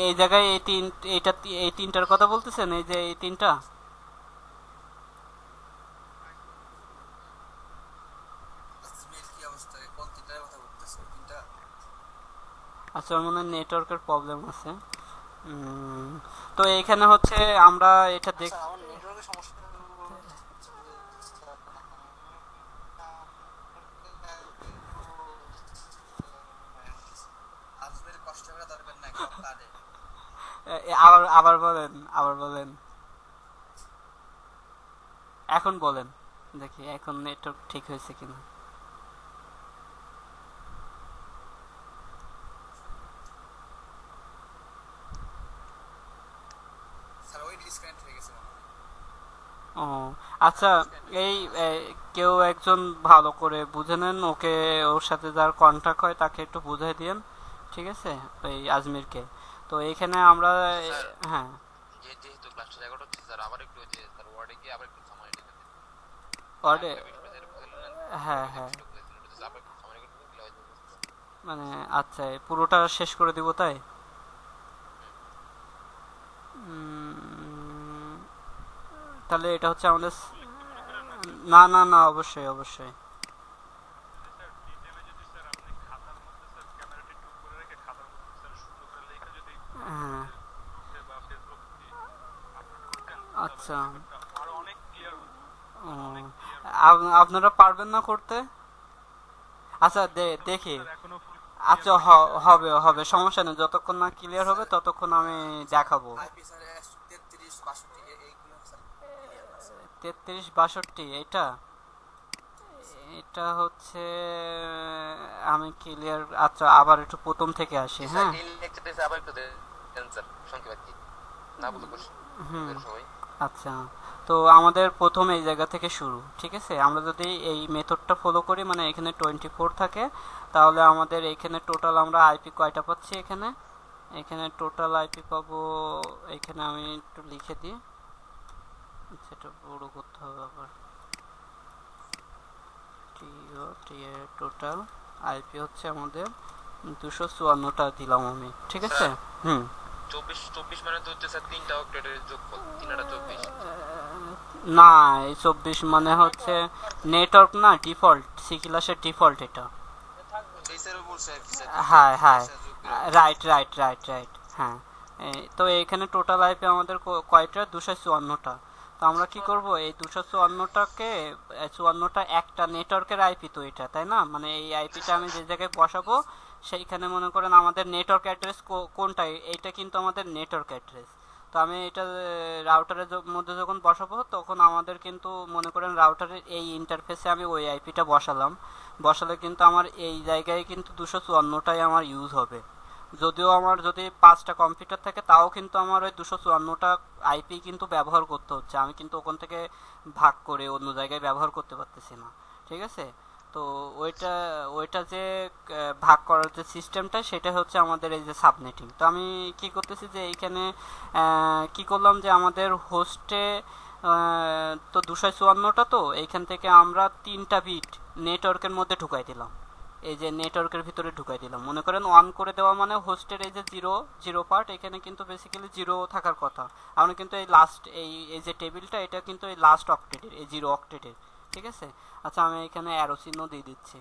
A: এই জায়গায় এই 3টার কথা বলতেছেন, এই যে এই 3টা। আচ্ছা মনে হয় নেটওয়ার্কের প্রবলেম আছে, উম, তো এইখানে হচ্ছে আমরা এটা দেখ
D: স্যার আমার নেটওয়ার্কের সমস্যা আজমের কষ্ট করে দরকার নাই সব কাজে
A: আবার আবার বলেন, আবার বলেন, এখন বলেন, দেখি এখন নেটওয়ার্ক ঠিক হয়েছে কিনা।
D: স্যার ওই ডিসকানেক্ট হয়ে গেছে মনে হয়
A: ও আচ্ছা, এই কেউ একজন ভালো করে বুঝে নেন, ওকে, ওর সাথে যার কন্টাক্ট হয় তাকে একটু বুঝাই দিন, ঠিক আছে, ওই আজমিরকে। তো এইখানে আমরা
E: স্যার
A: হ্যাঁ
E: যেহেতু ক্লাসটা 11টা হচ্ছে স্যার আবার একটু ওই যে স্যার ওয়ার্ডে গিয়ে আবার একটু সময় নিতে দিন।
A: অর্ডে
E: একটা বিষয় যেটা বুঝলেন
A: হ্যাঁ হ্যাঁ,
E: বিষয়টা বুঝলেন ওটা আবার একটু সময় নিতে দিলে হয়তো বুঝতে পারবেন।
A: মানে আচ্ছা পুরোটা শেষ করে দিব তাই। উম, তাহলে এটা হচ্ছে আমাদের না না না, অবশ্যই অবশ্যই।
C: স্যার ফ্রি টাইমে যদি স্যার আপনি খাতার মধ্যে স্যার ক্যামেরাটি টুক করে রেখে খাতার মধ্যে স্যার সুন্দর করে লেখা যদি
A: হ্যাঁ
C: গ্রুপে বা ফেসবুক আপলোড করতেন
A: আচ্ছা,
C: তাহলে ব্যাপারটা আরো অনেক ক্লিয়ার হতো,
A: ও,
C: অনেক ক্লিয়ার হতো।
A: আপনারা পারবেন না করতে? আচ্ছা দেখি,
C: স্যার এখনো ফুল
A: আচ্ছা হবে হবে, সমস্যা নেই, যতক্ষণ না ক্লিয়ার হবে ততক্ষণ আমি দেখাবো।
D: আইপি স্যার 33 62 এইগুলো স্যার ক্লিয়ার আছে
A: 33 62 এটা এটা হচ্ছে, আমি ক্লিয়ার, আচ্ছা আবার একটু প্রথম থেকে আসি,
E: স্যার
A: হ্যাঁ।
E: এই লেকচারটা আবার একটু দেন স্যার সংক্ষেপে আর কি না বলতে বসে
A: হুম
E: সবাই।
A: আচ্ছা, তো আমাদের প্রথম এই জায়গা থেকে শুরু, ঠিক আছে। আমরা যদি এই মেথডটা ফলো করি, মানে এখানে 24 থাকে, তাহলে আমাদের এখানে টোটাল আমরা আইপি কয়টা পাচ্ছি, এখানে এখানে টোটাল আইপি পাবো, এখানে আমি একটু লিখে দিই, সেটা বড় করতে হবে আবার। টোটাল আইপি হচ্ছে আমাদের 254টা দিলাম আমি, ঠিক আছে।
E: স্যার
A: হুম
E: 24 মানে তো হচ্ছে স্যার তিনটা অক্টেটের যোগফল 3 আর 24।
A: না, এই 24 মানে হচ্ছে নেটওয়ার্ক না, ডিফল্ট, সি ক্লাসের ডিফল্ট এটা।
D: এই স্যার বলছে আর কি স্যার
A: হ্যাঁ হ্যাঁ, রাইট রাইট রাইট রাইট, হ্যাঁ। তো এখানে টোটাল আইপি আমাদের কয়টা, 254টা। তো আমরা কি করব, এই 254টাকে 54টা একটা নেটওয়ার্কের আইপি তো এটা, তাই না, মানে এই আইপিটা আমি যে জায়গায় বসাবো সেইখানে মনে করেন আমাদের নেটওয়ার্ক অ্যাড্রেস কোনটা, এইটা কিন্তু আমাদের নেটওয়ার্ক অ্যাড্রেস। তো আমি এটা রাউটারের মধ্যে যখন বসাবো তখন আমাদের কিন্তু মনে করেন রাউটারের এই ইন্টারফেসে আমি ওই আইপিটা বসালাম, বসালে কিন্তু আমার এই জায়গায় কিন্তু 254টাই আমার ইউজ হবে। যদিও আমার যদি 5টা কম্পিউটার থাকে তাও কিন্তু আমার ওই 254টা আইপি কিন্তু ব্যবহার করতে হচ্ছে, আমি কিন্তু ওখান থেকে ভাগ করে অন্য জায়গায় ব্যবহার করতে পারতেছি না, ঠিক আছে। তো ওইটা ওইটা যে ভাগ করার যে সিস্টেমটা, সেটা হচ্ছে আমাদের এই যে সাবনেটিং। তো আমি কি করতেছি যে এইখানে কি করলাম যে আমাদের হোস্টে তো 254টা, তো এইখান থেকে আমরা 3টা বিট নেটওয়ার্কের মধ্যে ঢুকাই দিলাম, এই যে নেটওয়ার্কের ভিতরে ঢুকাই দিলাম। মনে করেন অন করে দেওয়া মানে হোস্টের এই যে জিরো জিরো পার্ট, এখানে কিন্তু বেসিক্যালি জিরো থাকার কথা। আমরা কিন্তু এই লাস্ট এই যে টেবিলটা, এটা কিন্তু এই লাস্ট অক্টেটের, এই 0 অক্টেটের, ঠিক আছে। আচ্ছা আমি এখানে অ্যারো চিহ্ন দিয়ে দিচ্ছি।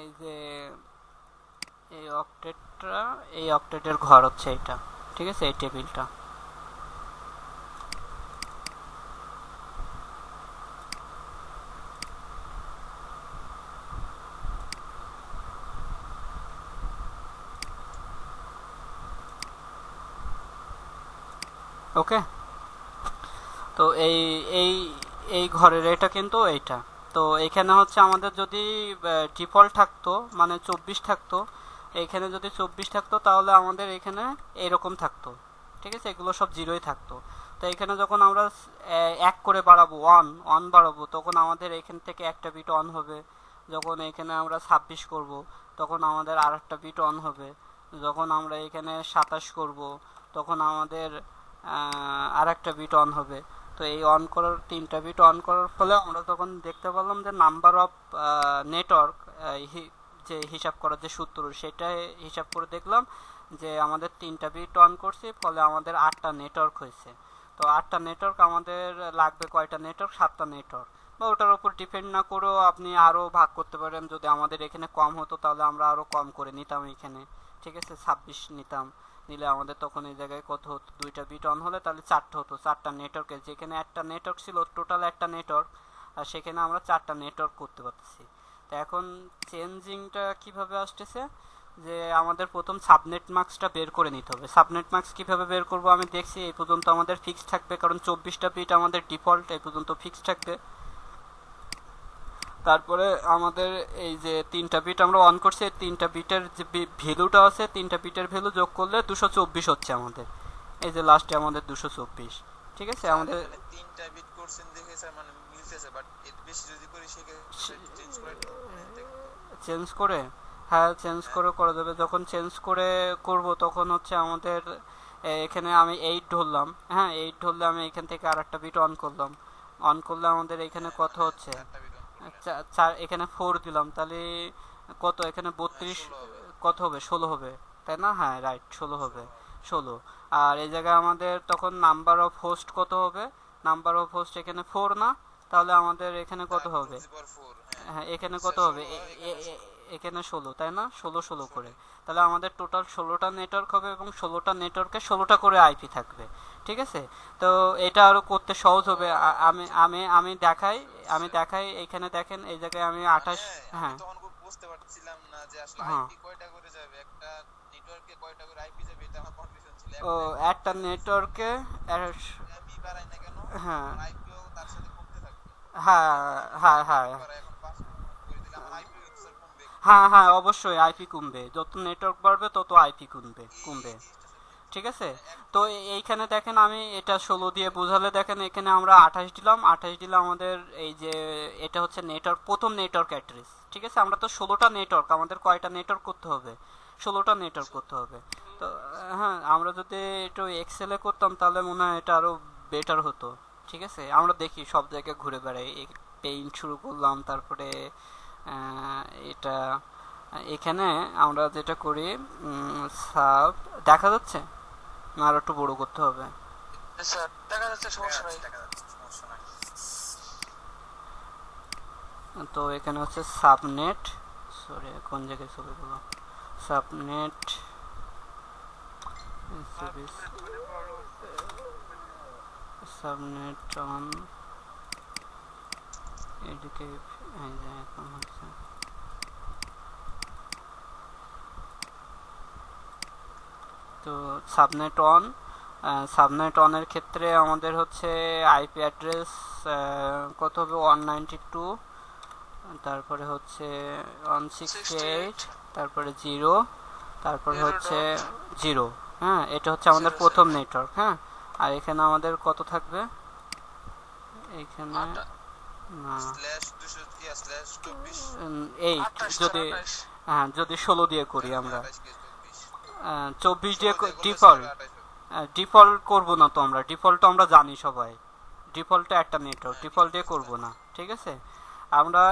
A: এই যে এই অক্টেটের ঘর হচ্ছে এটা, ঠিক আছে, এই টেবিলটা। ওকে, তো এই এই এই ঘরের এটা কিন্তু এইটা। তো এখানে হচ্ছে আমাদের যদি ডিফল্ট থাকতো মানে 24 থাকতো, এখানে যদি 24 থাকতো তাহলে আমাদের এখানে এরকম থাকতো, ঠিক আছে, এগুলো সব জিরোই থাকতো। তো এখানে যখন আমরা এক করে বাড়াবো, অন বাড়াবো, তখন আমাদের এখান থেকে একটা বিট অন হবে। যখন এখানে আমরা 26 করব তখন আমাদের আর একটা বিট অন হবে। যখন আমরা এখানে 27 করব তখন আমাদের আর একটা বিট অন হবে। তো এই অন করার 3টা বিট অন করার ফলে আমরা তখন দেখতে পেলাম যে নাম্বার অফ নেটওয়ার্ক, যে হিসাব করার যে সূত্র, সেটা হিসাব করে দেখলাম যে আমাদের 3টা বিট অন করছি, ফলে আমাদের 8টা নেটওয়ার্ক হয়েছে। তো 8টা নেটওয়ার্ক আমাদের লাগবে, কয়টা নেটওয়ার্ক, 7টা নেটওয়ার্ক। বা ওটার উপর ডিপেন্ড না করেও আপনি আরও ভাগ করতে পারেন। যদি আমাদের এখানে কম হতো তাহলে আমরা আরও কম করে নিতাম এখানে, ঠিক আছে, 26 নিতাম। নিলে আমাদের তখন এই জায়গায় কত হতো, 2টা বিট অন হলে তাহলে 4টা হতো, 4টা নেটওয়ার্কে, যেখানে একটা নেটওয়ার্ক ছিল টোটাল একটা নেটওয়ার্ক, আর সেখানে আমরা 4টা নেটওয়ার্ক করতে পারতেছি। তো এখন চেঞ্জিংটা কিভাবে আসতেছে, যে আমাদের প্রথম সাবনেট মার্কসটা বের করে নিতে হবে। সাবনেট মার্কস কিভাবে বের করব আমি দেখছি। এই পর্যন্ত আমাদের ফিক্স থাকবে, কারণ 24টা বিট আমাদের ডিফল্ট, এই পর্যন্ত ফিক্স থাকবে। তারপরে আমাদের এই যে 3টা বিট আমরা অন করছি, 3টা বিটের যে ভ্যালুটা আছে, 3টা বিটের ভ্যালু যোগ করলে 224 হচ্ছে আমাদের। এই যে লাস্টে আমাদের 224, ঠিক আছে। আমাদের
D: 3টা বিট করছেন দেখে স্যার মানে মিলতেছে, বাট এর বেশি যদি করি সেক্ষেত্রে চেঞ্জ করে
A: চেঞ্জ করে, হ্যাঁ চেঞ্জ করে করা যাবে। যখন চেঞ্জ করে করব তখন হচ্ছে আমাদের এখানে আমি 8 ধরলাম, হ্যাঁ 8 ধরলে আমি এখান থেকে আরেকটা বিট অন করলাম, অন করলে আমাদের এখানে কত হচ্ছে, এখানে 4 দিলাম, তাহলে কত এখানে 32, কত হবে 16 হবে, তাই না? হ্যাঁ রাইট, 16 হবে, 16। আর এই জায়গায় আমাদের তখন নাম্বার অফ হোস্ট কত হবে, নাম্বার অফ হোস্ট এখানে 4 না, তাহলে আমাদের এখানে কত হবে, হ্যাঁ এখানে কত হবে, এখানে 16, তাই না? 16 16 করে, তাহলে আমাদের টোটাল 16টা নেটওয়ার্ক হবে এবং 16টা নেটওয়ার্কে 16টা করে আইপি থাকবে, ঠিক আছে। তো এটা আরো করতে সহজ হবে। আমি আমি আমি দেখাই এখানে দেখেন, এই জায়গায় আমি 28, হ্যাঁ
D: তখন খুব বুঝতে পারছিলাম না যে আসলে
A: হ্যাঁ।
D: আইপি কয়টা করে যাবে, একটা নেটওয়ার্কে কয়টা করে আইপি যাবে, এটা আমার কনফিউশন ছিল।
A: ও একটা নেটওয়ার্কে,
D: আমি বাড়াই না কেন,
A: হ্যাঁ
D: আইপিও তার সাথে কমতে থাকবে।
A: হ্যাঁ হ্যাঁ হ্যাঁ
D: এখন 5 করে দিলে আমার আইপি স্যার কমবে।
A: হ্যাঁ হ্যাঁ অবশ্যই আইপি কমবে, যত নেটওয়ার্ক বাড়বে তত আইপি কমবে, ঠিক আছে। তো এইখানে দেখেন আমি এটা 16 দিয়ে বোঝালে, দেখেন এখানে আমরা 28 দিলাম, 28 দিলে আমাদের এই যে এটা হচ্ছে নেটওয়ার্ক, প্রথম নেটওয়ার্ক অ্যাড্রেস, ঠিক আছে। আমরা তো 16টা নেটওয়ার্ক, আমাদের কয়টা নেটওয়ার্ক করতে হবে, 16টা নেটওয়ার্ক করতে হবে। তো হ্যাঁ আমরা যদি একটু এক্সেলে করতাম তাহলে মনে হয় এটা আরো বেটার হতো, ঠিক আছে। আমরা দেখি সব জায়গায় ঘুরে বেড়াই, পেইন্ট শুরু করলাম, তারপরে এটা এখানে আমরা যেটা করি, সাব দেখা যাচ্ছে না, আরো একটু বড় করতে হবে।
B: স্যার দেখা যাচ্ছে, সমস্যা নাই।
D: সমস্যা নাই।
A: তো এখানে হচ্ছে সাবনেট, সরি কোন জায়গায় চলে গেল, সাবনেট সাবনেট অন, এদিকে এই যে এখন হচ্ছে তো সাবনেট অন। সাবনেট অনের ক্ষেত্রে আমাদের হচ্ছে আইপি অ্যাড্রেস কত হবে, 192, তারপরে হচ্ছে 168, তারপরে 0, তারপরে হচ্ছে 0, হ্যাঁ এটা হচ্ছে আমাদের প্রথম নেটওয়ার্ক, হ্যাঁ। আর এখানে আমাদের কত থাকবে, এখানে না
D: স্ল্যাশ 200 কি স্ল্যাশ 24
A: 8, যদি হ্যাঁ যদি 16 দিয়ে করি আমরা, 24 দিয়ে ডিফল্ট করব না তো, আমরা ডিফল্ট তো আমরা জানি সবাই, ডিফল্টে একটা নেটওয়ার্ক, ডিফল্ট দিয়ে করব না, ঠিক আছে। আমরা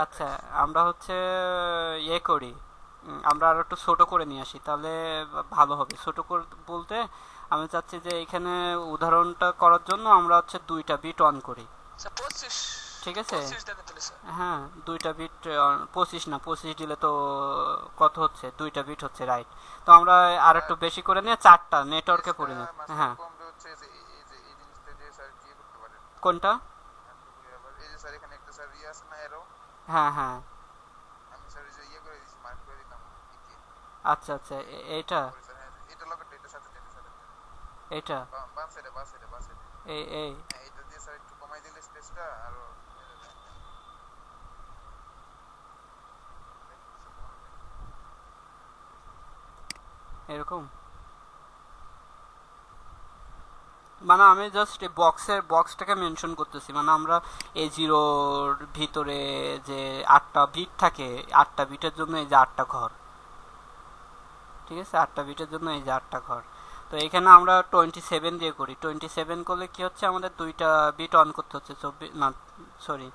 A: আচ্ছা আমরা হচ্ছে ইয়ে করি, আমরা আর একটু ছোট করে নিয়ে আসি, তাহলে ভালো হবে। ছোট করে বলতে আমি চাচ্ছি যে এখানে উদাহরণটা করার জন্য আমরা হচ্ছে 2টা বিট অন করি, ঠিক আছে। হ্যাঁ 2টা বিট, 25 না, 25 দিলে তো কত হচ্ছে, 2টা বিট হচ্ছে, রাইট। তো আমরা আর একটু বেশি করে নিয়ে 4টা নেটওয়ার্কে পড়ে নিই, হ্যাঁ
D: কমবে হচ্ছে যে এই জিনিসটা দিয়ে স্যার কি করতে পারেন,
A: কোনটা,
D: এই যে স্যার এখানে একটা স্যার ইয়ে আছে না এরো,
A: হ্যাঁ হ্যাঁ
D: আমি স্যার যে ইয়ে করে দিছি, মার্ক করে দিলাম কি,
A: আচ্ছা আচ্ছা এটা
D: এটা লোকেট এটার সাথে
A: এটা
D: বাম সাইডে
A: এই
D: এটা দিয়ে স্যার একটু কমাই দিলে স্পেসটা আর
A: এরকম, মানে আমি জাস্ট বক্সটাকে মেনশন করতেছি, মানে আমরা এই জিরোর ভিতরে যে 8টা বিট থাকে, 8টা বিটের জন্য এই যে 8টা ঘর, ঠিক আছে, 8টা বিটের জন্য এই যে 8টা ঘর। তো এখানে আমরা 27 দিয়ে করি, 27 করলে কি হচ্ছে, আমাদের 2টা বিট অন করতে হচ্ছে, 24 না সরি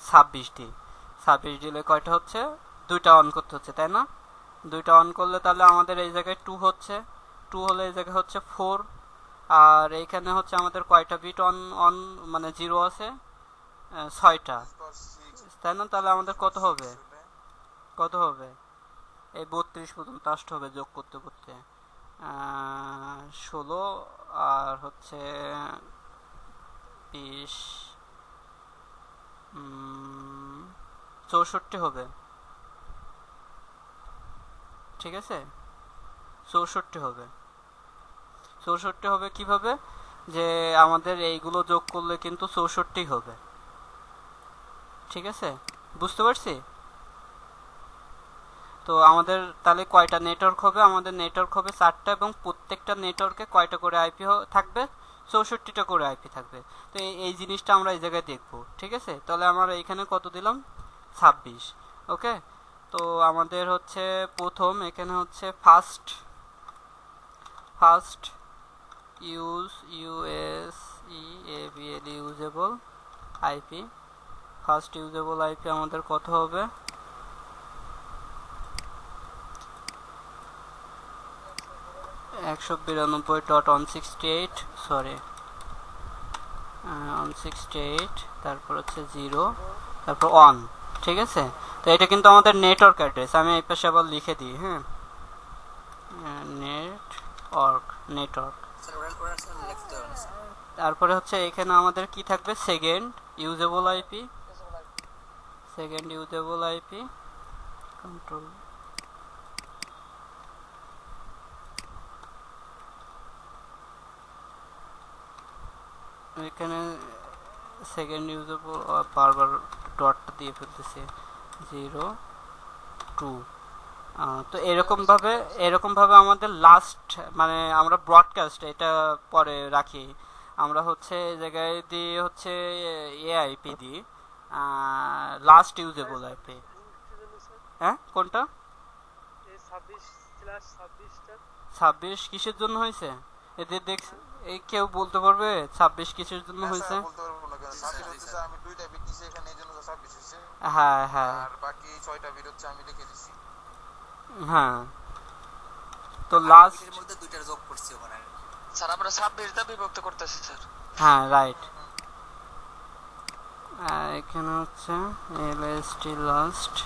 A: 26 দিলে কয়টা হচ্ছে, 2টা অন করতে হচ্ছে, তাই না? 2টা অন করলে তাহলে আমাদের এই জায়গায় 2 হচ্ছে, 2 হলে এই জায়গায় হচ্ছে 4, আর এইখানে হচ্ছে আমাদের কয়টা বিট অন অন মানে জিরো আছে? 6টা, তাই না? তাহলে আমাদের কত হবে? কত হবে? এই 32 পর্যন্ত আসতে হবে যোগ করতে করতে। 16 আর হচ্ছে 20, 64 হবে, ঠিক আছে? 64 হবে। 64 হবে কিভাবে? যে আমাদের এইগুলো যোগ করলে কিন্তু 64 হবে, ঠিক আছে? বুঝতে পারছি? তো আমাদের তাহলে কয়টা নেটওয়ার্ক হবে? আমাদের নেটওয়ার্ক হবে 4টা, এবং প্রত্যেকটা নেটওয়ার্কে কয়টা করে আইপি থাকবে? 64টা করে আইপি থাকবে। তো এই জিনিসটা আমরা এই জায়গায় দেখব, ঠিক আছে? তাহলে আমরা এখানে কত দিলাম? 26। ওকে, তো আমাদের হচ্ছে প্রথম এখানে হচ্ছে first usable IP. First usable IP আমাদের কত হবে? 192.168, সরি 168, তারপর হচ্ছে 0, তারপর 1, ঠিক আছে? তো এটা কিন্তু আমাদের নেটওয়ার্ক অ্যাড্রেস। আমি এই পাশে আবার লিখে দিই, হ্যাঁ, নেটওয়ার্ক। তারপরে হচ্ছে এখানে আমাদের কি থাকবে? সেকেন্ড ইউজেবল আইপি কন্ট্রোল এখানে সেকেন্ড ইউজেবল, বারবার ডটটা দিয়ে ফেলতেছি, 0 2। তো এরকম ভাবে আমাদের লাস্ট মানে আমরা ব্রডকাস্ট এটা পরে রাখি। আমরা হচ্ছে এই জায়গায় দিয়ে হচ্ছে এআইপি দিই লাস্ট ইউজেবল আইপি। হ্যাঁ, কোনটা? 26 কিসের জন্য হয়েছে? এদের দেখ, এই কেউ বলতে পারবে 26 কিসের জন্য হয়েছে?
D: বলতে পারবো না, কারণ 26 হচ্ছে আমি 2টা বিট দিছি এখানে, এইজন্য তো 26 হইছে।
A: হ্যাঁ হ্যাঁ,
D: আর বাকি 6টা বিট হচ্ছে আমি লিখে দিছি।
A: হ্যাঁ, তো লাস্ট
F: এর মধ্যে দুইটার যোগ করছি ওখানে।
B: স্যার আমরা 26 দা বিভক্ত করতেছি স্যার।
A: হ্যাঁ, রাইট। এখানে হচ্ছে lst last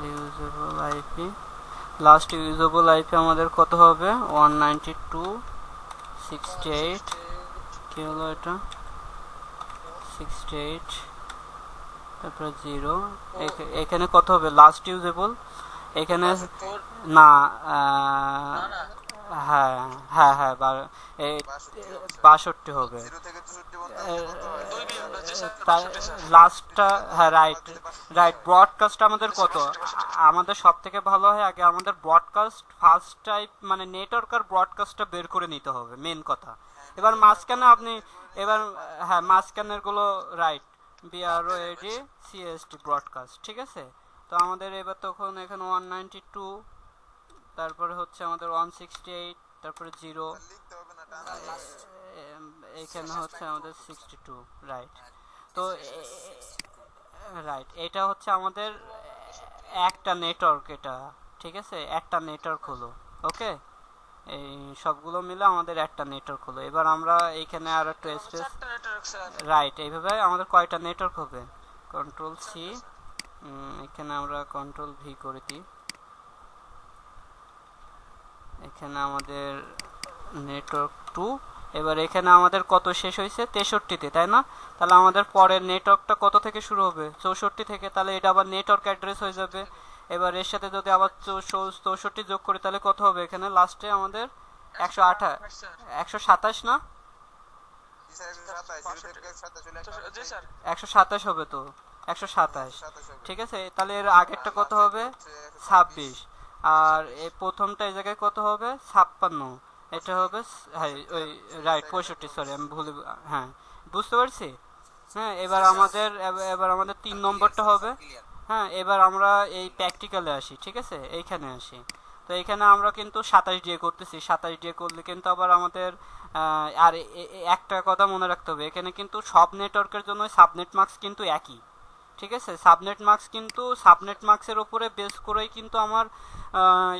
A: usable IP. Last usable IP আমাদের কত হবে? 192.168, কি হলো এটা? 68, তারপর 0। এখানে কত হবে লাস্ট ইউজেবল? এখানে না, হ্যাঁ হ্যাঁ হ্যাঁ, 62 হবে।
D: 0 থেকে 64 পর্যন্ত
A: লাস্টটা, হ্যাঁ, রাইট। ব্রডকাস্ট আমাদের কত? আমাদের সব থেকে ভালো হয় আগে আমাদের ব্রডকাস্ট ফার্স্ট টাইপ মানে নেটওয়ার্ক আর ব্রডকাস্টটা বের করে নিতে হবে, মেন কথা। এবার মাঝখানে আপনি হ্যাঁ, মাঝখানের গুলো রাইট, BROAD CST ব্রডকাস্ট, ঠিক আছে? তো আমাদের এবার তখন এখানে 192, তারপরে হচ্ছে আমাদের 168, তারপরে 0,
D: লিখতে হবে না,
A: এখানে হচ্ছে আমাদের 62, রাইট। তো রাইট, এটা হচ্ছে আমাদের একটা নেটওয়ার্ক, এটা ঠিক আছে, একটা নেটওয়ার্ক হলো। ওকে, এই সবগুলো মিলে আমাদের একটা নেটওয়ার্ক হলো। এবার আমরা এইখানে আর একটু স্পেস, রাইট, এইভাবে আমাদের কয়টা নেটওয়ার্ক হবে? কন্ট্রোল সি, এখানে আমরা কন্ট্রোল ভি করে দিই। এখানে আমাদের নেটওয়ার্ক 2। এবার এখানে আমাদের কত শেষ হয়েছে? 63-তে, তাই না? তাহলে আমাদের পরের নেটওয়ার্কটা কত থেকে শুরু হবে? 64 থেকে। তাহলে এটা আবার নেটওয়ার্ক অ্যাড্রেস হয়ে যাবে। এবার এর সাথে যদি আবার 64 যোগ করি তাহলে কত হবে? এখানে লাস্টে আমাদের 127 না? 127 হবে তো, 127, ঠিক আছে? তাহলে এর আগেরটা কত হবে? 26, আর এই প্রথমটা এই জায়গায় কত হবে? 56, এটা হবে হ্যাঁ ওই রাইট 65, সরি আমি ভুলে, হ্যাঁ বুঝতে পারছি। হ্যাঁ, এবার আমাদের 3 নম্বরটা হবে। হ্যাঁ, এবার আমরা এই প্র্যাকটিক্যালে আসি, ঠিক আছে? এইখানে আসি। তো এখানে আমরা কিন্তু 27 দিয়ে করতেছি। 27 দিয়ে করলে কিন্তু আবার আমাদের আর একটা কথা মনে রাখতে হবে, এখানে কিন্তু সব নেটওয়ার্কের জন্য সাবনেট মার্কস কিন্তু একই, ঠিক আছে। সাবনেট মার্কস কিন্তু সাবনেট মার্কসের উপরে বেস করেই কিন্তু আমার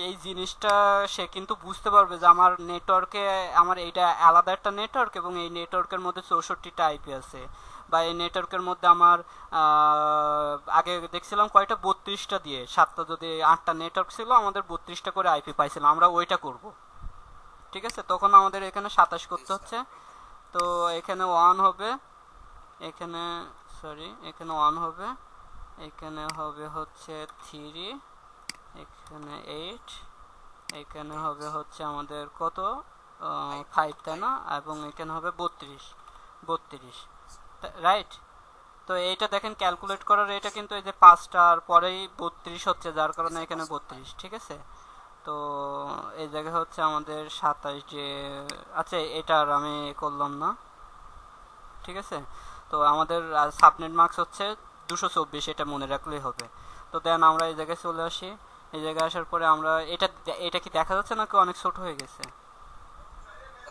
A: এই জিনিসটা সে কিন্তু বুঝতে পারবে যে আমার নেটওয়ার্কে আমার এইটা আলাদা একটা নেটওয়ার্ক এবং এই নেটওয়ার্কের মধ্যে 64টা আইপি আছে, বা এই নেটওয়ার্কের মধ্যে আমার আগে দেখছিলাম কয়টা 32টা দিয়ে 7টা যদি 8টা নেটওয়ার্ক ছিল আমাদের 32টা করে আইপি পাইছিলাম, আমরা ওইটা করব। ঠিক আছে, তখন আমাদের এখানে 27 করতে হচ্ছে। তো এখানে 1 হবে, এখানে সরি এখানে 1 হবে, এখানে হবে হচ্ছে 3, এখানে 8, এখানে হবে হচ্ছে আমাদের কত 5 তাই না, এবং এখানে হবে 32 রাইট। তো এইটা দেখেন ক্যালকুলেট করার এটা কিন্তু এই যে 5টার পরেই 32 হচ্ছে, যার কারণে এখানে 32। ঠিক আছে, তো এই জায়গায় হচ্ছে আমাদের 27 যে, আচ্ছা এটা আর আমি করলাম না। ঠিক আছে, তো আমাদের সাবনেট মার্কস হচ্ছে 224, এটা মনে রাখলেই হবে। তো দেন আমরা এই জায়গায় চলে আসি। এই জায়গায় আসার পরে আমরা এটা কি দেখা যাচ্ছে নাকি অনেক ছোট হয়ে গেছে?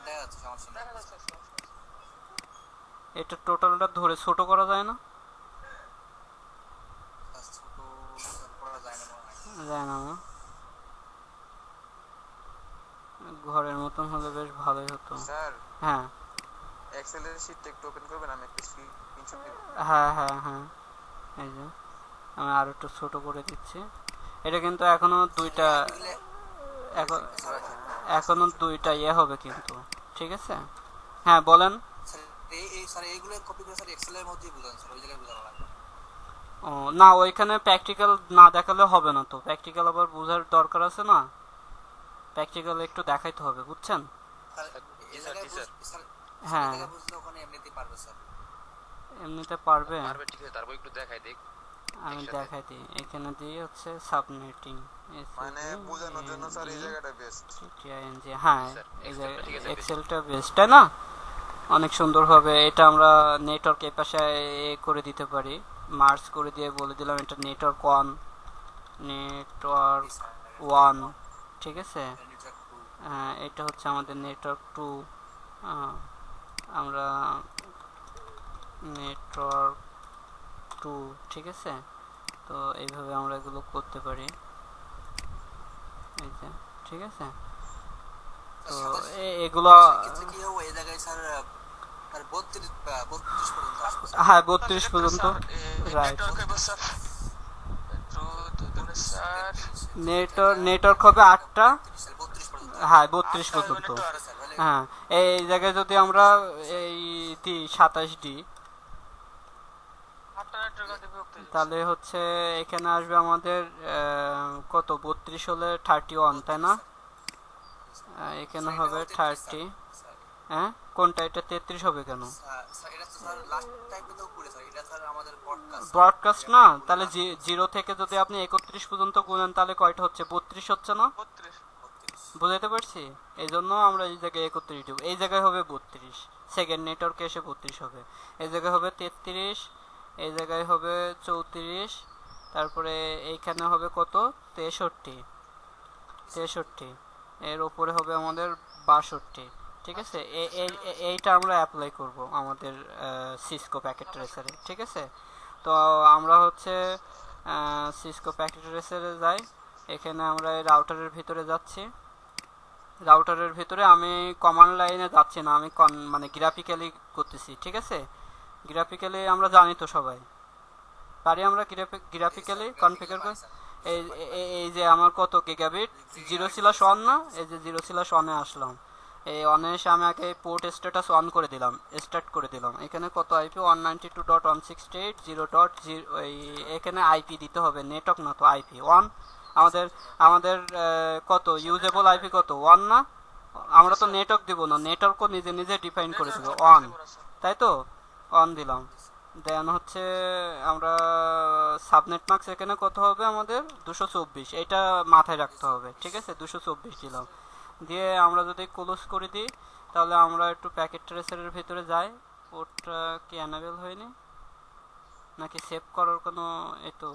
D: দেখা যাচ্ছে, সমস্যা নেই।
B: দেখা যাচ্ছে সমস্যা নেই।
A: এটা টোটালটা ধরে ছোট করা যায় না?
D: ছোট করা যায় না মনে হয়।
A: যায় না না? ঘরের মতন হলে বেশ ভালোই হতো।
D: স্যার
A: হ্যাঁ
D: এক্সেল এর শীটটা একটু ওপেন করবেন, আমি একটা স্ক্রিনশট দিব।
A: হ্যাঁ হ্যাঁ হ্যাঁ, এই যে আমি আরো একটু ছোট করে দিচ্ছি। এটা কিন্তু এখনো দুইটা এখনো দুইটা ইয়ে হবে কিন্তু। ঠিক আছে, হ্যাঁ বলেন।
D: স্যার এইগুলো কপি করে স্যার এক্সেল এর মধ্যেই বুঝান স্যার, ওই জায়গায় বুঝানো লাগবে।
A: ও না, ওইখানে প্র্যাকটিক্যাল না দেখালে হবে না, তো প্র্যাকটিক্যাল আবার বোঝার দরকার আছে না, প্র্যাকটিক্যাল একটু দেখাইতে হবে, বুঝছেন?
D: স্যার এই জায়গায় স্যার
A: হ্যাঁ
D: এই জায়গায় বুঝলে ওখানে এমনিতেই পারবে স্যার।
A: এমনিতে পারবে।
E: পারবে, ঠিক আছে, তারপর একটু দেখাই দেখ।
A: আমি
E: একসাথে।
A: দেখাই দিই, এখানে দিয়ে হচ্ছে সাবনেটিং
D: মানে বোঝানোর জন্য স্যার এই জায়গাটা বেস্ট।
A: হ্যাঁ
E: স্যার,
A: এই যে
E: এক্সেলটা ঠিক আছে,
A: এক্সেলটা বেস্ট তাই না? অনেক সুন্দরভাবে এটা আমরা নেটওয়ার্ক এই পাশে করে দিতে পারি, মার্জ করে দিয়ে বলে দিলাম এটা নেটওয়ার্ক 1, নেটওয়ার্ক 1। ঠিক আছে, এটা হচ্ছে আমাদের নেটওয়ার্ক 2, আমরা নেটওয়ার্ক 2। ঠিক আছে, তো এইভাবে আমরা এগুলো করতে পারি, এই যে ঠিক আছে। তো এগুলো
D: ক্ষেত্রে কি হবে এই জায়গায় স্যার, আর 32 পর্যন্ত আসবে স্যার।
A: হ্যাঁ 32 পর্যন্ত রাইট।
B: নেটওয়ার্ক হবে স্যার স্যার
A: নেটওয়ার্ক হবে 8টা,
D: 32 পর্যন্ত।
A: হ্যাঁ 32 পর্যন্ত। হ্যাঁ এই জায়গায় যদি আমরা এই 27 দিই
B: 8টা নেটওয়ার্ক বিভক্ত হয়ে যাবে।
A: তাহলে হচ্ছে এখানে আসবে আমাদের কত 32 হলে 31 তাই না? এখানে হবে 30। হ্যাঁ কোনটা, এটা 33 হবে কেন?
D: স্যার এটা তো স্যার লাস্ট টাইম তো উপরে স্যার, এটা স্যার আমাদের ব্রডকাস্ট।
A: ব্রডকাস্ট না, তাহলে 0 থেকে যদি আপনি 31 পর্যন্ত গুনেন তাহলে কয়টা হচ্ছে? 32 হচ্ছে না?
B: 32
A: বুঝাইতে পারছি? এই জন্য আমরা এই জায়গায় 31 দেব, এই জায়গায় হবে 32, সেকেন্ড নেটওয়ার্কে এসে 32 হবে, এই জায়গায় হবে 33, এই জায়গায় হবে 34, তারপরে এইখানে হবে কত 63, এর উপরে হবে আমাদের 62। ঠিক আছে, এইটা আমরা অ্যাপ্লাই করব আমাদের সিসকো প্যাকেট ট্রেসারে। ঠিক আছে, তো আমরা হচ্ছে সিসকো প্যাকেট ট্রেসারে যাই, এখানে আমরা এই রাউটারের ভিতরে যাচ্ছি। রাউটারের ভিতরে আমি কমান্ড লাইনে যাচ্ছি না, আমি মানে গ্রাফিক্যালি করতেছি। ঠিক আছে, গ্রাফিক্যালি আমরা জানি তো সবাই পারি, আমরা গ্রাফিক্যালি কনফিগার করি। এই যে আমার কত গিগাবিট 0/1 না, এই যে 0/1 আসলাম, এই অনে এসে আমি আগে পোর্ট স্ট্যাটাস অন করে দিলাম, স্টার্ট করে দিলাম। এখানে কত আইপি 192.168.0.0, এখানে আইপি দিতে হবে, নেটওয়ার্ক না তো আইপি 1। আমাদের কত ইউজেবল আইপি কত 1 না, আমরা তো নেটওয়ার্ক দিব না, নেটওয়ার্কও নিজে নিজে ডিফাইন করে দেবে 1, তাই তো 1 দিলাম। দেন হচ্ছে আমরা সাবনেট মার্কস এখানে কত হবে আমাদের 224, এটা মাথায় রাখতে হবে। ঠিক আছে, 224 দিলাম, দিয়ে আমরা যদি ক্লোজ করে দিই তাহলে আমরা একটু প্যাকেট ট্রেসারের ভিতরে যাই। ওটা কি অ্যানাবেল হয়নি নাকি সেভ করার কোনো তো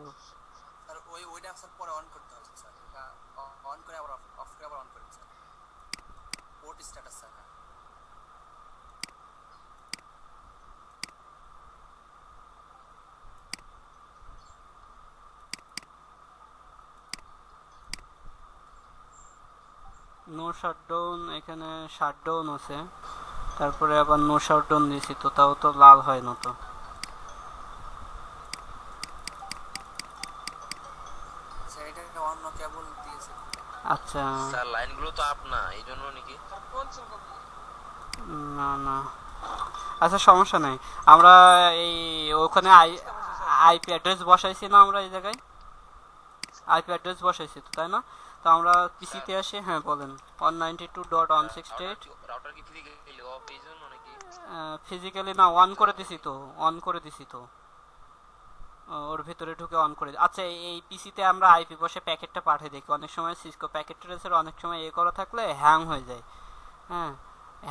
D: স্যার ওইটা স্যার পরে অন করতে হবে স্যার, এটা অন করে আবার অফ করে আবার অন করতে sir, port status sir.
A: No shutdown, এখানে শাটডাউন আছে, তারপরে আবার নো শাটডাউন দিয়েছি, তো তাও তো লাল হয় না তো।
D: সেটা অন্য কেবল দিয়েছে।
A: আচ্ছা,
E: স্যার লাইনগুলো তো আপ না, এই জন্য নাকি?
B: স্যার কোন ছিল কবি?
A: না না, আচ্ছা সমস্যা নাই। আমরা এই ওখানে আইপি অ্যাড্রেস বসাইছি না, আমরা এই জায়গায় আইপি অ্যাড্রেস বসাইছি তো, তাই না? তো আমরা পিসিতে আসি, হ্যাঁ বলেন। 192.168
E: রাউটার কি ফিজিক্যালি অফ এই জন্য নাকি?
A: ফিজিক্যালি না, অন করে দিছি তো, অন করে দিছি তো, ওর ভিতরে ঢুকে অন করে আচ্ছা, এই পিসিতে আমরা আইপি বসে প্যাকেটটা পাঠিয়ে দেখি। অনেক সময় সিসকো প্যাকেট ট্রেসের অনেক সময় এ করা থাকলে হ্যাং হয়ে যায়, হ্যাঁ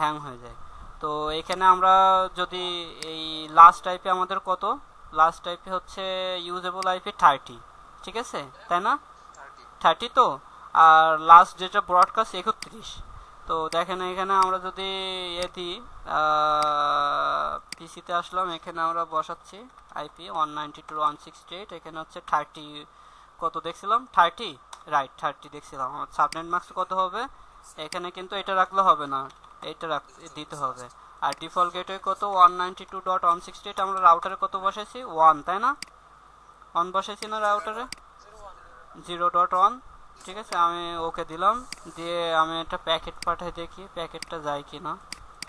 A: হ্যাং হয়ে যায়। তো এখানে আমরা যদি এই লাস্ট আইপি আমাদের কত, লাস্ট আইপি হচ্ছে ইউজেবল আইপি 30, ঠিক আছে তাই না? 30 তো, আর লাস্ট যেটা ব্রডকাস্ট 31। তো দেখেন এখানে আমরা যদি এ দিই, পিসিতে আসলাম, এখানে আমরা বসাচ্ছি আইপি 192.168, এখানে হচ্ছে 30 কত দেখছিলাম, 30 রাইট 30 দেখছিলাম। আমার সাবনেট মার্কস কত হবে, এখানে কিন্তু এটা রাখলে হবে না, এটা দিতে হবে। আর ডিফল্ট গেটওয়ে কত 192.168, আমরা রাউটারে কত বসাইছি 1, তাই না? 1 বসাইছি না রাউটারে, 0.1, ঠিক আছে। আমি ওকে দিলাম, দিয়ে আমি একটা প্যাকেট পাঠাই দেখি প্যাকেটটা যায় কিনা।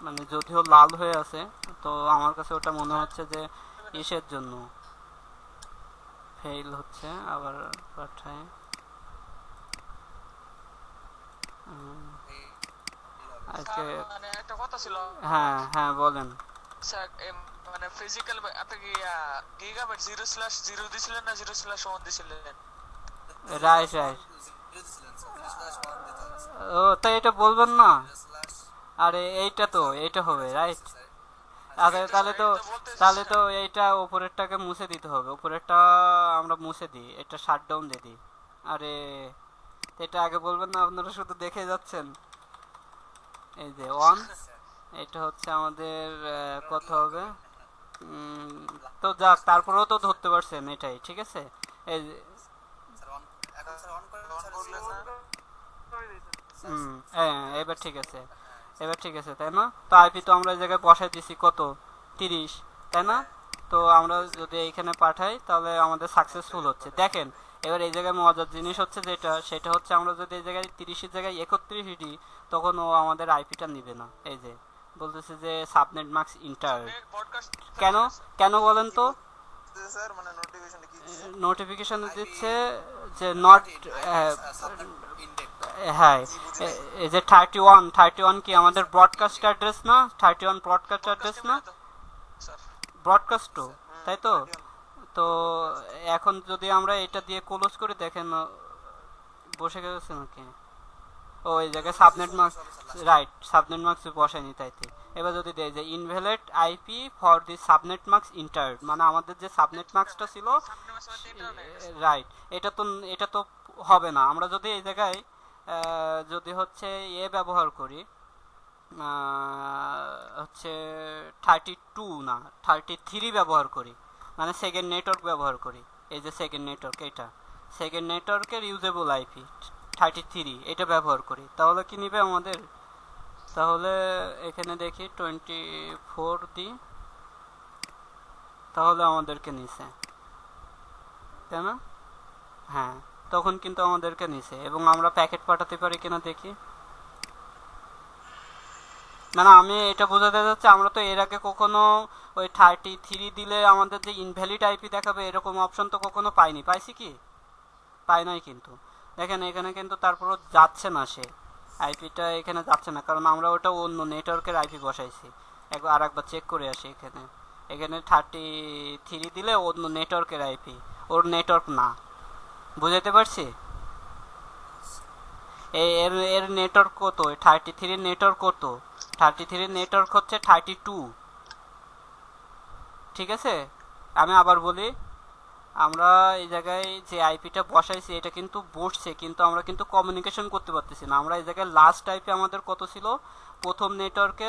A: মানে যদিও লাল হয়ে আছে, তো আমার কাছে ওটা মনে হচ্ছে যে ইসের জন্য ফেল হচ্ছে। আবার পাঠাই, আজকে
B: মানে একটা কথা ছিল
A: হ্যাঁ হ্যাঁ বলেন।
B: স্যার, মানে ফিজিক্যাল আপনি কি গিগাবাইট 0/0 দিছিলেন না 0/1 দিছিলেন?
A: রাইট রাইট,
D: দিয়েছিলেন স্যার, /1 দিতে হবে স্যার।
A: ও তাই এটা বলবেন না,
D: 0/,
A: আরে এইটা তো এইটা হবে রাইট।
D: স্যার।
A: আচ্ছা তাহলে তো,
B: এটা বলতে
A: তাহলে তো এইটা উপরেরটাকে মুছে দিতে হবে, উপরেরটা আমরা মুছে দিই, এটা শাটডাউন দিয়ে দিই। আরে এটা আগে বলবেন না, আপনারা শুধু দেখে যাচ্ছেন। এই যে 1, এটা হচ্ছে আমাদের কত হবে, তো যাক তারপরেও তো ধরতে পারছেন এটাই, ঠিক আছে। এই যে
D: স্যার অন, এখন স্যার অন করে
B: অন করলেন না?
A: হ্যাঁ এবার ঠিক আছে, এবার ঠিক আছে তাই না? তো আইপি তো আমরা এই জায়গায় বসাই দিছি কত 30, তাই না? তো আমরা যদি এইখানে পাঠাই তাহলে আমাদের সাকসেসফুল হচ্ছে। দেখেন এবার এই জায়গায় মজার জিনিস হচ্ছে যেটা, সেটা হচ্ছে আমরা যদি এই জায়গায় 30-এর জায়গায় 31 দিই, তখন ও আমাদের আইপিটা নিবে না। এই যে বলতেছে যে সাবনেট মার্কস ইন্টার,
B: পডকাস্ট
A: কেন কেন বলেন তো?
D: স্যার মানে নোটিফিকেশনে কি
A: নোটিফিকেশন দিচ্ছে যে নট,
D: সাবনেট ইনডেক্স।
A: হ্যাঁ এই যে 31 কি আমাদের ব্রডকাস্ট অ্যাড্রেস না, 31 ব্রডকাস্ট অ্যাড্রেস না,
B: স্যার।
A: ব্রডকাস্ট তো, তাই তো? তো এখন যদি আমরা এটা দিয়ে ক্লোজ করে দেখেন বসে গেছে নাকি, ও এই জায়গায় subnet mask, right subnet mask বসায়নি তাইতে। এবার যদি দেয় যে invalid IP for the subnet mask entered, মানে আমাদের যে সাবনেট মার্কসটা ছিল, রাইট, এটা তো হবে না। আমরা যদি এই জায়গায় যদি হচ্ছে ব্যবহার করি, হচ্ছে 32 না 33 ব্যবহার করি, মানে সেকেন্ড নেটওয়ার্ক ব্যবহার করি, এই যে সেকেন্ড নেটওয়ার্ক, এটা সেকেন্ড নেটওয়ার্কের ইউজেবল আইপি 33 এটা ব্যবহার করি, তাহলে কি নিবে আমাদের? তাহলে এখানে দেখি 24 দিই, তাহলে আমাদেরকে নিছে, তাই না? হ্যাঁ তখন কিন্তু আমাদেরকে নিছে। এবং আমরা প্যাকেট পাঠাতে পারি কিনা দেখি। মানে আমি এটা বোঝাতে যাচ্ছি, আমরা তো এর আগে কখনো ওই 33 দিলে আমাদের যে ইনভ্যালিড আইপি দেখাবে এরকম অপশন তো কখনো পাইনি। পাইছি কি? পাই নাই কিন্তু। দেখেন এখানে কিন্তু তারপরও যাচ্ছে না, সে আইপিটা এখানে যাচ্ছে না, কারণ আমরা ওটা অন্য নেটওয়ার্কের আইপি বসাইছি। আর একবার চেক করে আসি। এখানে 33 দিলে অন্য নেটওয়ার্কের আইপি, ওর নেটওয়ার্ক না। বুঝাতে পারছি? এর নেটওয়ার্ক কত? 33 নেটওয়ার্ক কত? 33 নেটওয়ার্ক হচ্ছে 32, ঠিক আছে। আমি আবার বলি, আমরা এই জায়গায় যে আইপিটা বসাইছি এটা কিন্তু বসছে, কিন্তু আমরা কিন্তু কমিউনিকেশন করতে পারতেছি না। আমরা এই জায়গায় লাস্ট আইপি আমাদের কত ছিল, প্রথম নেটওয়ার্ক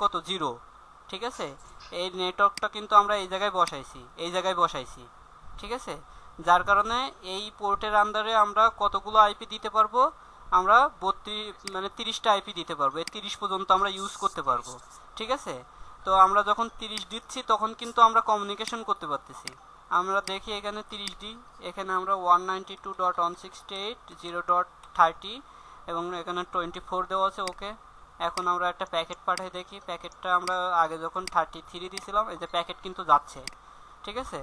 A: কত 0, ঠিক আছে। এই নেটওয়ার্কটা কিন্তু আমরা এই জায়গায় বসাইছি, ঠিক আছে। যার কারণে এই পোর্টের আন্ডারে আমরা কতগুলো আইপি দিতে পারবো, আমরা 32 মানে 30টা আইপি দিতে পারবো, এই 30 পর্যন্ত আমরা ইউজ করতে পারবো। ঠিক আছে, তো আমরা যখন 30 দিচ্ছি তখন কিন্তু আমরা কমিউনিকেশন করতে পারতেছি। আমরা দেখি এখানে 30 দিই, এখানে আমরা 192.168.0.30 এবং এখানে 24 দেওয়া আছে। ওকে, এখন আমরা একটা প্যাকেট পাঠিয়ে দেখি। প্যাকেটটা আমরা আগে যখন 33 দিয়েছিলাম, এই যে প্যাকেট কিন্তু যাচ্ছে। ঠিক আছে,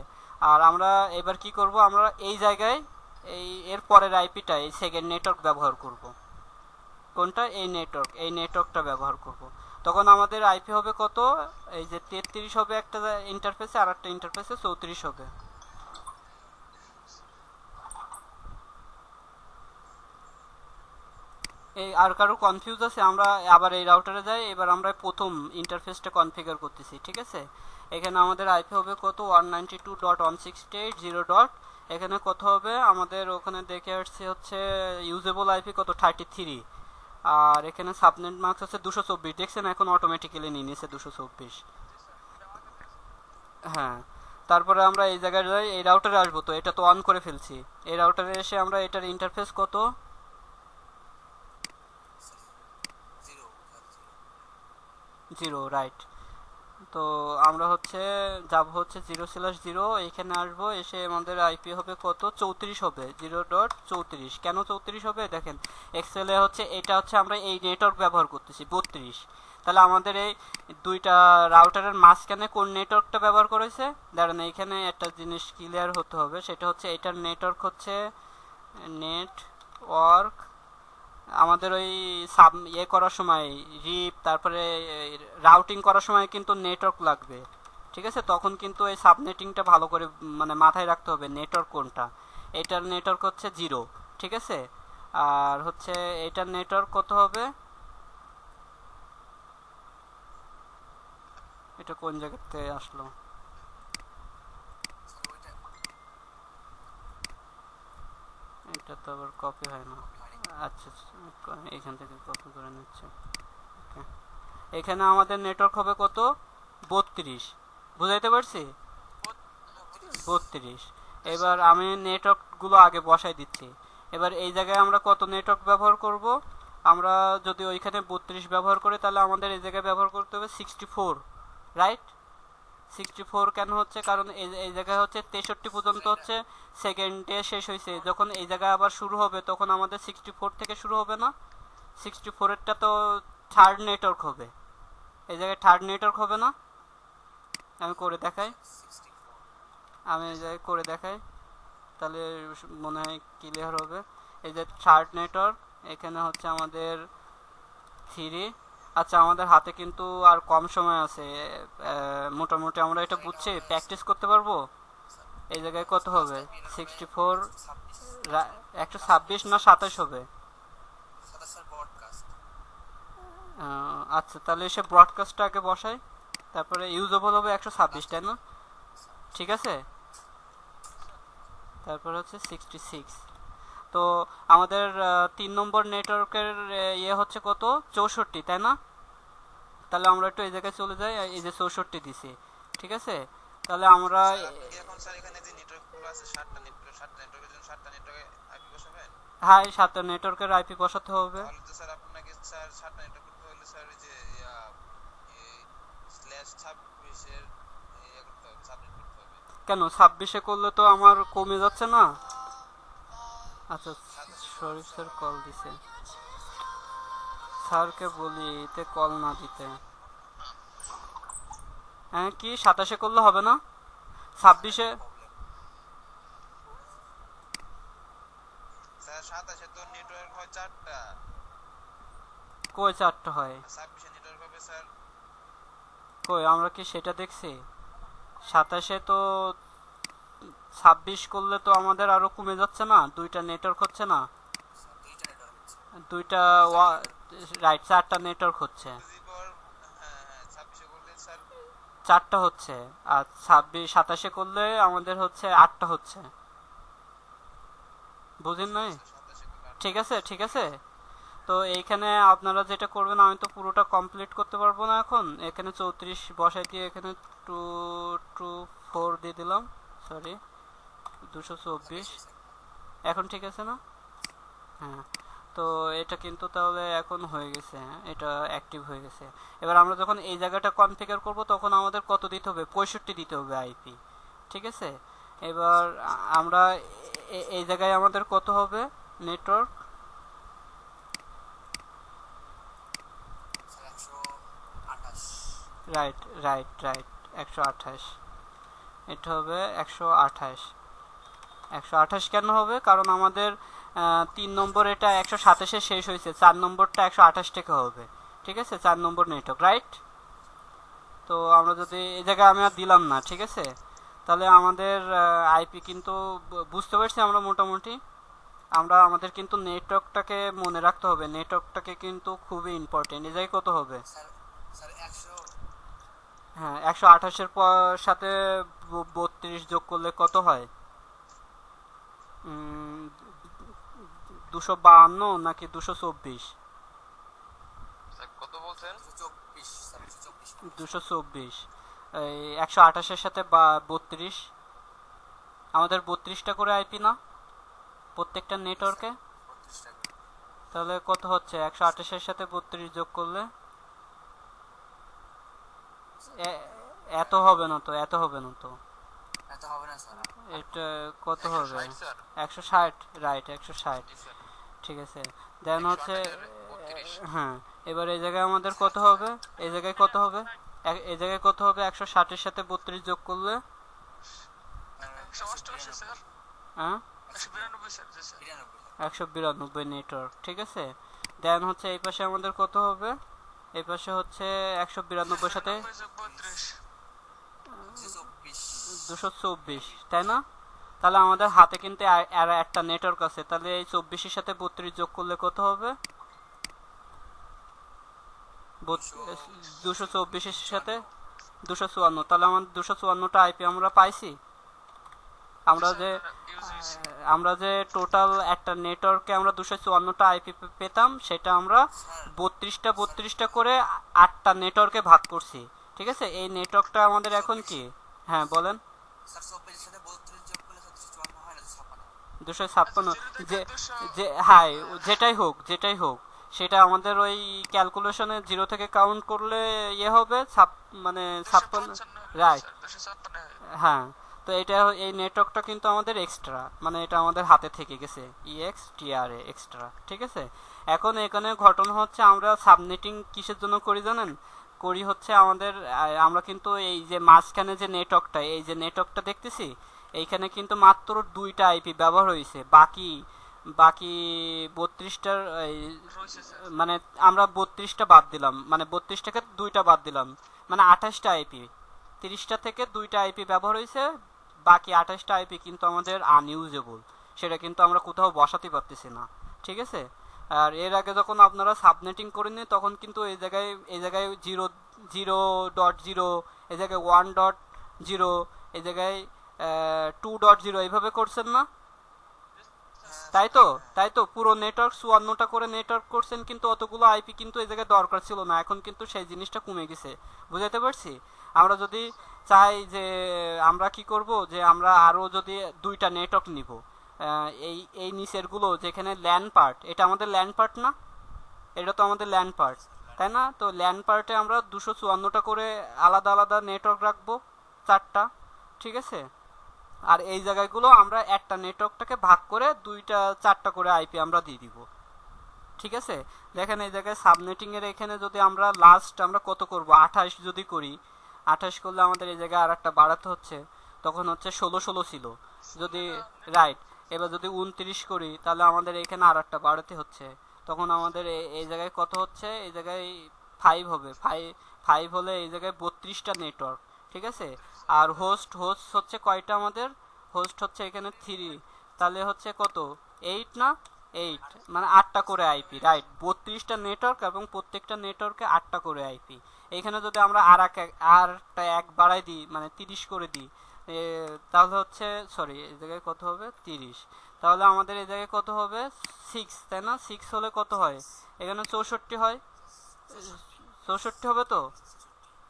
A: আর আমরা এবার কি করব, আমরা এই জায়গায় এর পরের আইপিটা এই সেকেন্ড নেটওয়ার্ক ব্যবহার করব। কোনটা? এই নেটওয়ার্কটা ব্যবহার করব। তখন আমাদের আইপি হবে কত? এই যে 33 হবে একটা ইন্টারফেসে, আর একটা ইন্টারফেসে 34 হবে। এই আর কারো কনফিউজ আছে? আমরা আবার এই রাউটারে যাই, এবার আমরা প্রথম ইন্টারফেসটা কনফিগার করতেছি। ঠিক আছে, এখানে আমাদের আইপি হবে কত? 192.168.0. এখানে কত হবে আমাদের? ওখানে দেখে আসছে হচ্ছে ইউজেবল আইপি কত? 33। আর এখানে সাবনেট মার্কস আছে 224। দেখছেন, এখন অটোমেটিক্যালি নিয়ে নিয়েছে 224। হ্যাঁ, তারপরে আমরা এই জায়গায় যাই, এই রাউটারে আসবো। তো এটা তো অন করে ফেলছি। এই রাউটারে এসে আমরা এটার ইন্টারফেস কত? 0, রাইট। তো আমরা হচ্ছে যাব হচ্ছে 0/0, এইখানে আসবো, এসে আমাদের আইপি হবে কত? 34 হবে, 0.34। কেন 34 হবে? দেখেন এক্সেলে হচ্ছে এটা হচ্ছে আমরা এই নেটওয়ার্ক ব্যবহার করতেছি 32। তাহলে আমাদের এই দুইটা রাউটারের মাঝখানে কোন নেটওয়ার্কটা ব্যবহার করেছে? দাঁড়ান, এইখানে একটা জিনিস ক্লিয়ার হতে হবে, সেটা হচ্ছে এটার নেটওয়ার্ক হচ্ছে নেটওয়ার্ক। আমাদের ওই ইয়ে করার সময় রিপ, তারপরে রাউটিং করার সময় কিন্তু নেটওয়ার্ক লাগবে। ঠিক আছে, তখন কিন্তু এই সাবনেটিংটা ভালো করে মানে মাথায় রাখতে হবে নেটওয়ার্ক কোনটা। এটার নেটওয়ার্ক হচ্ছে 0। ঠিক আছে, আর হচ্ছে এটার নেটওয়ার্ক কত হবে? এটা কোন জায়গাতে আসলো? এটা তো আবার কপি হয় না। আচ্ছা, এখান থেকে কপি করে নিচ্ছে। এখানে আমাদের নেটওয়ার্ক হবে কত? 32। বুঝাইতে পারছি? 32। এবার আমি নেটওয়ার্কগুলো আগে বসাই দিচ্ছি। এবার এই জায়গায় আমরা কত নেটওয়ার্ক ব্যবহার করব? আমরা যদি ওইখানে 32 ব্যবহার করি, তাহলে আমাদের এই জায়গায় ব্যবহার করতে হবে 64, রাইট? 64 কেন হচ্ছে? কারণ এই জায়গায় হচ্ছে 63 পর্যন্ত হচ্ছে সেকেন্ডে শেষ হয়েছে। যখন এই জায়গায় আবার শুরু হবে তখন আমাদের 64 থেকে শুরু হবে না? 64 এরটা তো থার্ড নেটওয়ার্ক হবে, এই জায়গায় থার্ড নেটওয়ার্ক হবে না? আমি করে দেখাই, আমি এই জায়গায় করে দেখাই, তাহলে মনে হয় ক্লিয়ার হবে। এই যে থার্ড নেটওয়ার্ক, এখানে হচ্ছে আমাদের 3। আচ্ছা, আমাদের হাতে কিন্তু আর কম সময় আছে, মোটামুটি আমরা এটা বুঝছি, প্র্যাকটিস করতে পারবো। এই জায়গায় কত হবে? 64, 126 না 27 হবে? আচ্ছা, তাহলে সে ব্রডকাস্টটা আগে বসাই, তারপরে ইউজেবল হবে 126, তাই না? ঠিক আছে, তারপরে হচ্ছে 66। তো আমাদের 3 নম্বর নেটওয়ার্কের ইয়ে হচ্ছে কত? 64, তাই না? তাহলে আমরা একটু এই জায়গায় চলে যাই, এই যে 64 দিছি। ঠিক আছে, তাহলে আমরা
E: এখন স্যার এখানে যে নেটওয়ার্কগুলো আছে 7টা নেটওয়ার্কের জন্য 7টা নেটওয়ার্কে আইপি বসাবেন?
A: হ্যাঁ, 7টা নেটওয়ার্কের আইপি বসাতে হবে।
E: তাহলে তো স্যার আপনাকে স্যার 7টা নেটওয়ার্ক করতে হলে স্যার এই যে /26 এর ইয়ে করতে হবে, সাবমিট করতে হবে।
A: কেন 26-এ করলে তো আমার কমে যাচ্ছে না? আচ্ছা, শরীফ স্যার কল দিছে, স্যারকে বলি এতে কল না দিতে। হ্যাঁ, কি 27-এ করলে হবে না? 26-এ
E: স্যার 27-এ তো নেটওয়ার্ক হয় 4টা।
A: কই 4টা হয়?
E: 26-এ নেটওয়ার্ক হবে স্যার।
A: কই, আমরা কি সেটা দেখছি? 27-এ তো 26 করলে তো আমাদের আরো কমে যাচ্ছে না? দুইটা নেটওয়ার্ক হচ্ছে না? দুইটা, রাইট, 4টা নেটওয়ার্ক হচ্ছে।
E: হ্যাঁ 26-এ করলে স্যার
A: 4টা হচ্ছে, আর 27-এ করলে আমাদের হচ্ছে 8টা হচ্ছে। বুঝেন নাই?
E: 27-এ করলে
A: ঠিক আছে, ঠিক আছে। তো এইখানে আপনারা যেটা করবেন, আমি তো পুরোটা কমপ্লিট করতে পারবো না এখন। এখানে 34 বসাই দিয়ে এখানে 224 দিয়ে দিলাম, সরি 224। এখন ঠিক আছে না? হ্যাঁ, তো এটা কিন্তু তাহলে এখন হয়ে গেছে, এটা অ্যাক্টিভ হয়ে গেছে। এবার আমরা যখন এই জায়গাটা কনফিগার করব তখন আমাদের কত দিতে হবে, 65 দিতে হবে আইপি, ঠিক আছে। এবার আমরা এই জায়গায় আমাদের কত হবে network,
D: sir 128
A: right right right 128, এটা হবে 128 কেন হবে, কারণ আমাদের 3 নম্বর এটা 127 শেষ হয়েছে, 4 নম্বরটা 128 থেকে হবে, ঠিক আছে, 4 নম্বর নেটওয়ার্ক, রাইট। তো আমরা যদি এই জায়গায় আমি আর দিলাম না, ঠিক আছে, তাহলে আমাদের আইপি কিন্তু বুঝতে পারছি আমরা মোটামুটি। আমাদের কিন্তু নেটওয়ার্কটাকে মনে রাখতে হবে, নেটওয়ার্কটাকে কিন্তু খুবই ইম্পর্টেন্ট। এই জায়গায় কত হবে,
D: স্যার স্যার 100
A: হ্যাঁ 128-এর সাথে 32 যোগ করলে কত হয়, 252 নাকি 224,
E: স্যার কত বলছেন?
D: 224 স্যার 224
A: 224। এই 128-এর সাথে 32, আমাদের 32টা করে আইপি না প্রত্যেকটা নেটওয়ার্কে,
D: 32 টাকা
A: তাহলে কত হচ্ছে 128-এর সাথে 32 যোগ করলে এত হবে না তো, এত হবে না তো,
D: এত হবে না স্যার।
A: এটা কত হবে,
E: 160 স্যার।
A: 160, রাইট 160,
E: জি স্যার।
A: ঠিক আছে। দেন হচ্ছে
E: 128
A: হ্যাঁ, এবার এই জায়গায় আমাদের কত হবে, এই জায়গায় কত হবে, এই জায়গায় কত হবে 160-এর সাথে 32 যোগ করলে,
B: 188 স্যার,
A: হ্যাঁ
B: 192 স্যার, জি স্যার।
A: 192 নেটওয়ার্ক, ঠিক আছে। দেন হচ্ছে এই পাশে আমাদের কত হবে, এই পাশে হচ্ছে 192-এর সাথে 224, তাই না। তাহলে আমাদের হাতে কিন্তু আর একটা নেটওয়ার্ক আছে, তাহলে এই 24-এর সাথে 32 যোগ করলে কত হবে, 224-এর সাথে 254, তাহলে আমাদের 254টা আইপি আমরা পাইছি। আমরা যে টোটাল একটা নেটওয়ার্কে আমরা 254টা আইপি পেতাম, সেটা আমরা 32টা করে 8টা নেটওয়ার্কে ভাগ করছি, ঠিক আছে। এই নেটওয়ার্কটা আমাদের এখন কি, হ্যাঁ বলেন,
D: স্যার 24 এর সাথে 32 যোগ করলে স্যার 254 হয় না, 256
A: 256, যে হাই যেটাই হোক সেটা আমাদের ওই ক্যালকুলেশনে 0 থেকে কাউন্ট করলে ইয়ে হবে, মানে 56, রাইট, হ্যাঁ। তো এটা এই নেটওয়ার্কটা কিন্তু আমাদের এক্সট্রা, মানে এটা আমাদের হাতে থেকে গেছে, EXTRA এক্সট্রা, ঠিক আছে। এখন এখানে ঘটনা হচ্ছে আমরা সাবনেটিং কিসের জন্য করি জানেন, করি হচ্ছে আমাদের আমরা কিন্তু এই যে মাঝখানে যে নেটওয়ার্কটা, এই যে নেটওয়ার্কটা দেখতেছি, এইখানে কিন্তু মাত্র 2টা আইপি ব্যবহার হয়েছে, বাকি 32টার মানে আমরা 32টা বাদ দিলাম, মানে 32টাকে 2টা বাদ দিলাম, মানে 28টা আইপি, 30টা থেকে 2টা আইপি ব্যবহার হয়েছে, বাকি 28টা আইপি কিন্তু আমাদের আনইউজেবল, সেটা কিন্তু আমরা কোথাও বসাতে পারতেছি না, ঠিক আছে। আর এর আগে যখন আপনারা সাবনেটিং করেননি তখন কিন্তু এই জায়গায় 0.0, এই জায়গায় 1.0, এই জায়গায় 2.0 এইভাবে করছেন না, তাই তো পুরো নেটওয়ার্ক 54টা করে নেটওয়ার্ক করছেন, কিন্তু অতগুলো আইপি কিন্তু এই জায়গায় দরকার ছিল না। এখন কিন্তু সেই জিনিসটা কমে গেছে, বুঝাইতে পারছি। আমরা যদি চাই যে আমরা কি করব, যে আমরা আরো যদি 2টা নেটওয়ার্ক নিব, এই নিচেরগুলো যেখানে ল্যান্ড পার্ট, এটা আমাদের ল্যান্ড পার্ট না, এটা তো আমাদের ল্যান্ড পার্ট, তাই না। তো ল্যান্ড পার্টে আমরা 254টা করে আলাদা আলাদা নেটওয়ার্ক রাখবো, 4টা, ঠিক আছে। আর এই জায়গাগুলো আমরা একটা নেটওয়ার্কটাকে ভাগ করে 4টা করে আইপি আমরা দিয়ে দিব, ঠিক আছে। দেখেন এই জায়গায় সাবনেটিং এর এখানে যদি আমরা লাস্ট আমরা কত করব, 28 যদি করি, 28 করলে আমাদের এই জায়গায় আর একটা বাড়াতে হচ্ছে, তখন হচ্ছে 16 ছিল যদি, রাইট। এবার যদি 29 করি তাহলে আমাদের এখানে আর একটা বাড়াতে হচ্ছে, তখন আমাদের এই জায়গায় কত হচ্ছে, এই জায়গায় 5 হবে, 5 হলে এই জায়গায় 32টা নেটওয়ার্ক, ঠিক আছে। আর হোস্ট হচ্ছে কয়টা, আমাদের হোস্ট হচ্ছে এখানে 3, তাহলে হচ্ছে কত 8 না, 8 মানে 8টা করে আইপি, রাইট। 32টা নেটওয়ার্ক এবং প্রত্যেকটা নেটওয়ার্কে 8টা করে আইপি। এখানে যদি আমরা আরটা এক বাড়াই দিই, মানে 30 করে দিই, তাহলে হচ্ছে সরি এই জায়গায় কত হবে 30, তাহলে আমাদের এই জায়গায় কত হবে 6, তাই না। 6 হলে কত হয়, এখানে 64 হয়, 64 হবে তো,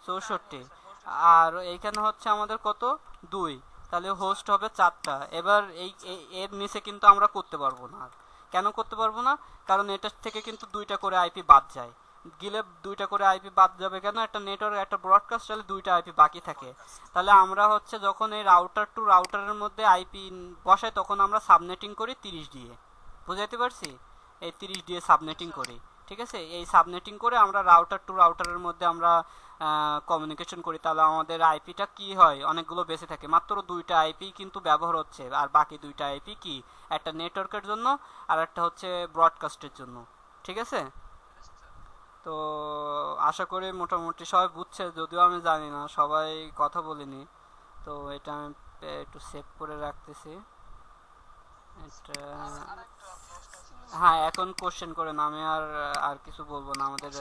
A: 64। আর এইখানে হচ্ছে আমাদের কত 2, তাহলে হোস্ট হবে 4টা। এবার এর নিচে কিন্তু আমরা করতে পারবো না, কেন করতে পারবো না? কারণ এটার থেকে কিন্তু 2টা করে আইপি বাদ যায়। গেলে 2টা করে আইপি বাদ যাবে কেন? একটা নেটওয়ার্ক একটা ব্রডকাস্ট চলে 2টা আইপি বাকি থাকে। তাহলে আমরা হচ্ছে যখন এই রাউটার টু রাউটারের মধ্যে আইপি বসাই তখন আমরা সাবনেটিং করি 30 দিয়ে। বুঝাইতে পারছি? এই 30 দিয়ে সাবনেটিং করি, ঠিক আছে? এই সাবনেটিং করে আমরা রাউটার টু রাউটারের মধ্যে আমরা কমিউনিকেশন করি। তাহলে আমাদের আইপিটা কি হয়? অনেকগুলো বেঁচে থাকে। মাত্র 2টা আইপি কিন্তু ব্যবহার হচ্ছে, আর বাকি 2টা আইপি কি? একটা নেটওয়ার্কের জন্য আর একটা হচ্ছে ব্রডকাস্টের জন্য, ঠিক আছে? তো আশা করি মোটামুটি সবাই বুঝছে, যদিও আমি জানি না, সবাই কথা বলিনি। তো এটা আমি একটু সেভ করে রাখতেছি এটা।
B: আরেকটা প্রশ্ন ছিল
A: হ্যাঁ, এখন কোশ্চেন করেন, আমি আর কিছু বলবো না। আমাদের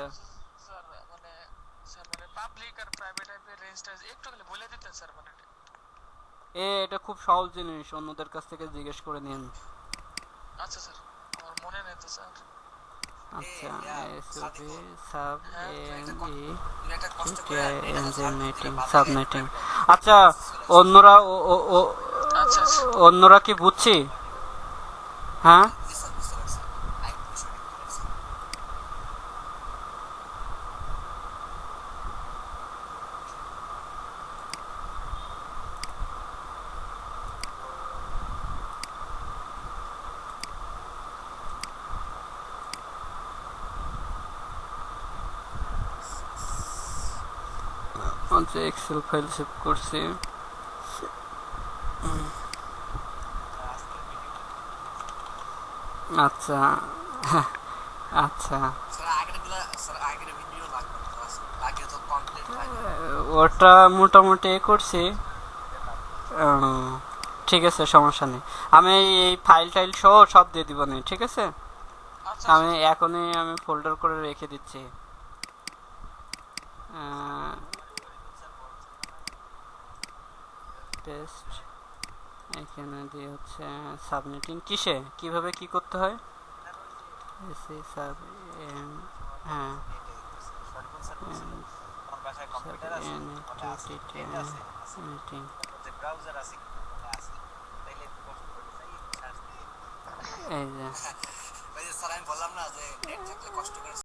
B: স্যার। মানে পাবলিক আর প্রাইভেট আইপির রেঞ্জটা একটু খালি বলে দিতেন স্যার, মানে
A: এটা খুব সহজ জিনিস, অন্যদের কাছ থেকে জিজ্ঞেস করে নিন।
B: আচ্ছা স্যার, আমার মনে নেই তো স্যার।
A: আচ্ছা,
D: সাদিক,
A: সাব
D: তুমি একটা কষ্ট করে
A: নেটিং সাবনেটিং। আচ্ছা, অন্যরা
B: আচ্ছা আচ্ছা।
A: অন্যরা কি বুঝছি? হ্যাঁ,
D: জি স্যার, বুঝতে পারছি। আইপি বিষয়টা কি বলছি?
A: আচ্ছা, এক্সেল ফাইল সেভ করছি। আচ্ছা আচ্ছা,
D: স্যার আগের ভিডিও লাগবে না, আগে তো কমপ্লিট হয়নি।
A: ওটা মোটামুটি করছি। ঠিক আছে, সমস্যা নেই। আমি এই ফাইল টাইল সহ সব দিয়ে দিব না, ঠিক আছে?
B: আচ্ছা
A: আমি এখনই আমি ফোল্ডার করে রেখে দিচ্ছি। টেস্ট এখানে দিয়ে হচ্ছে সাবনেটিং কিসে কিভাবে কি করতে হয়? এসি সাব হ্যাঁ,
D: সরিফুল স্যার বলছিল আমার বাসায় কম্পিউটার আছে, ফোনে আছে, নেট আছে,
A: মিটিং
D: যে ব্রাউজার আছে, ফোনে আছে, তাইলে একটু কষ্ট করে যাই সার্চ দিয়ে।
A: এই যে
D: ওই যে স্যার আমি বললাম না যে নেট থাকলে কষ্ট করে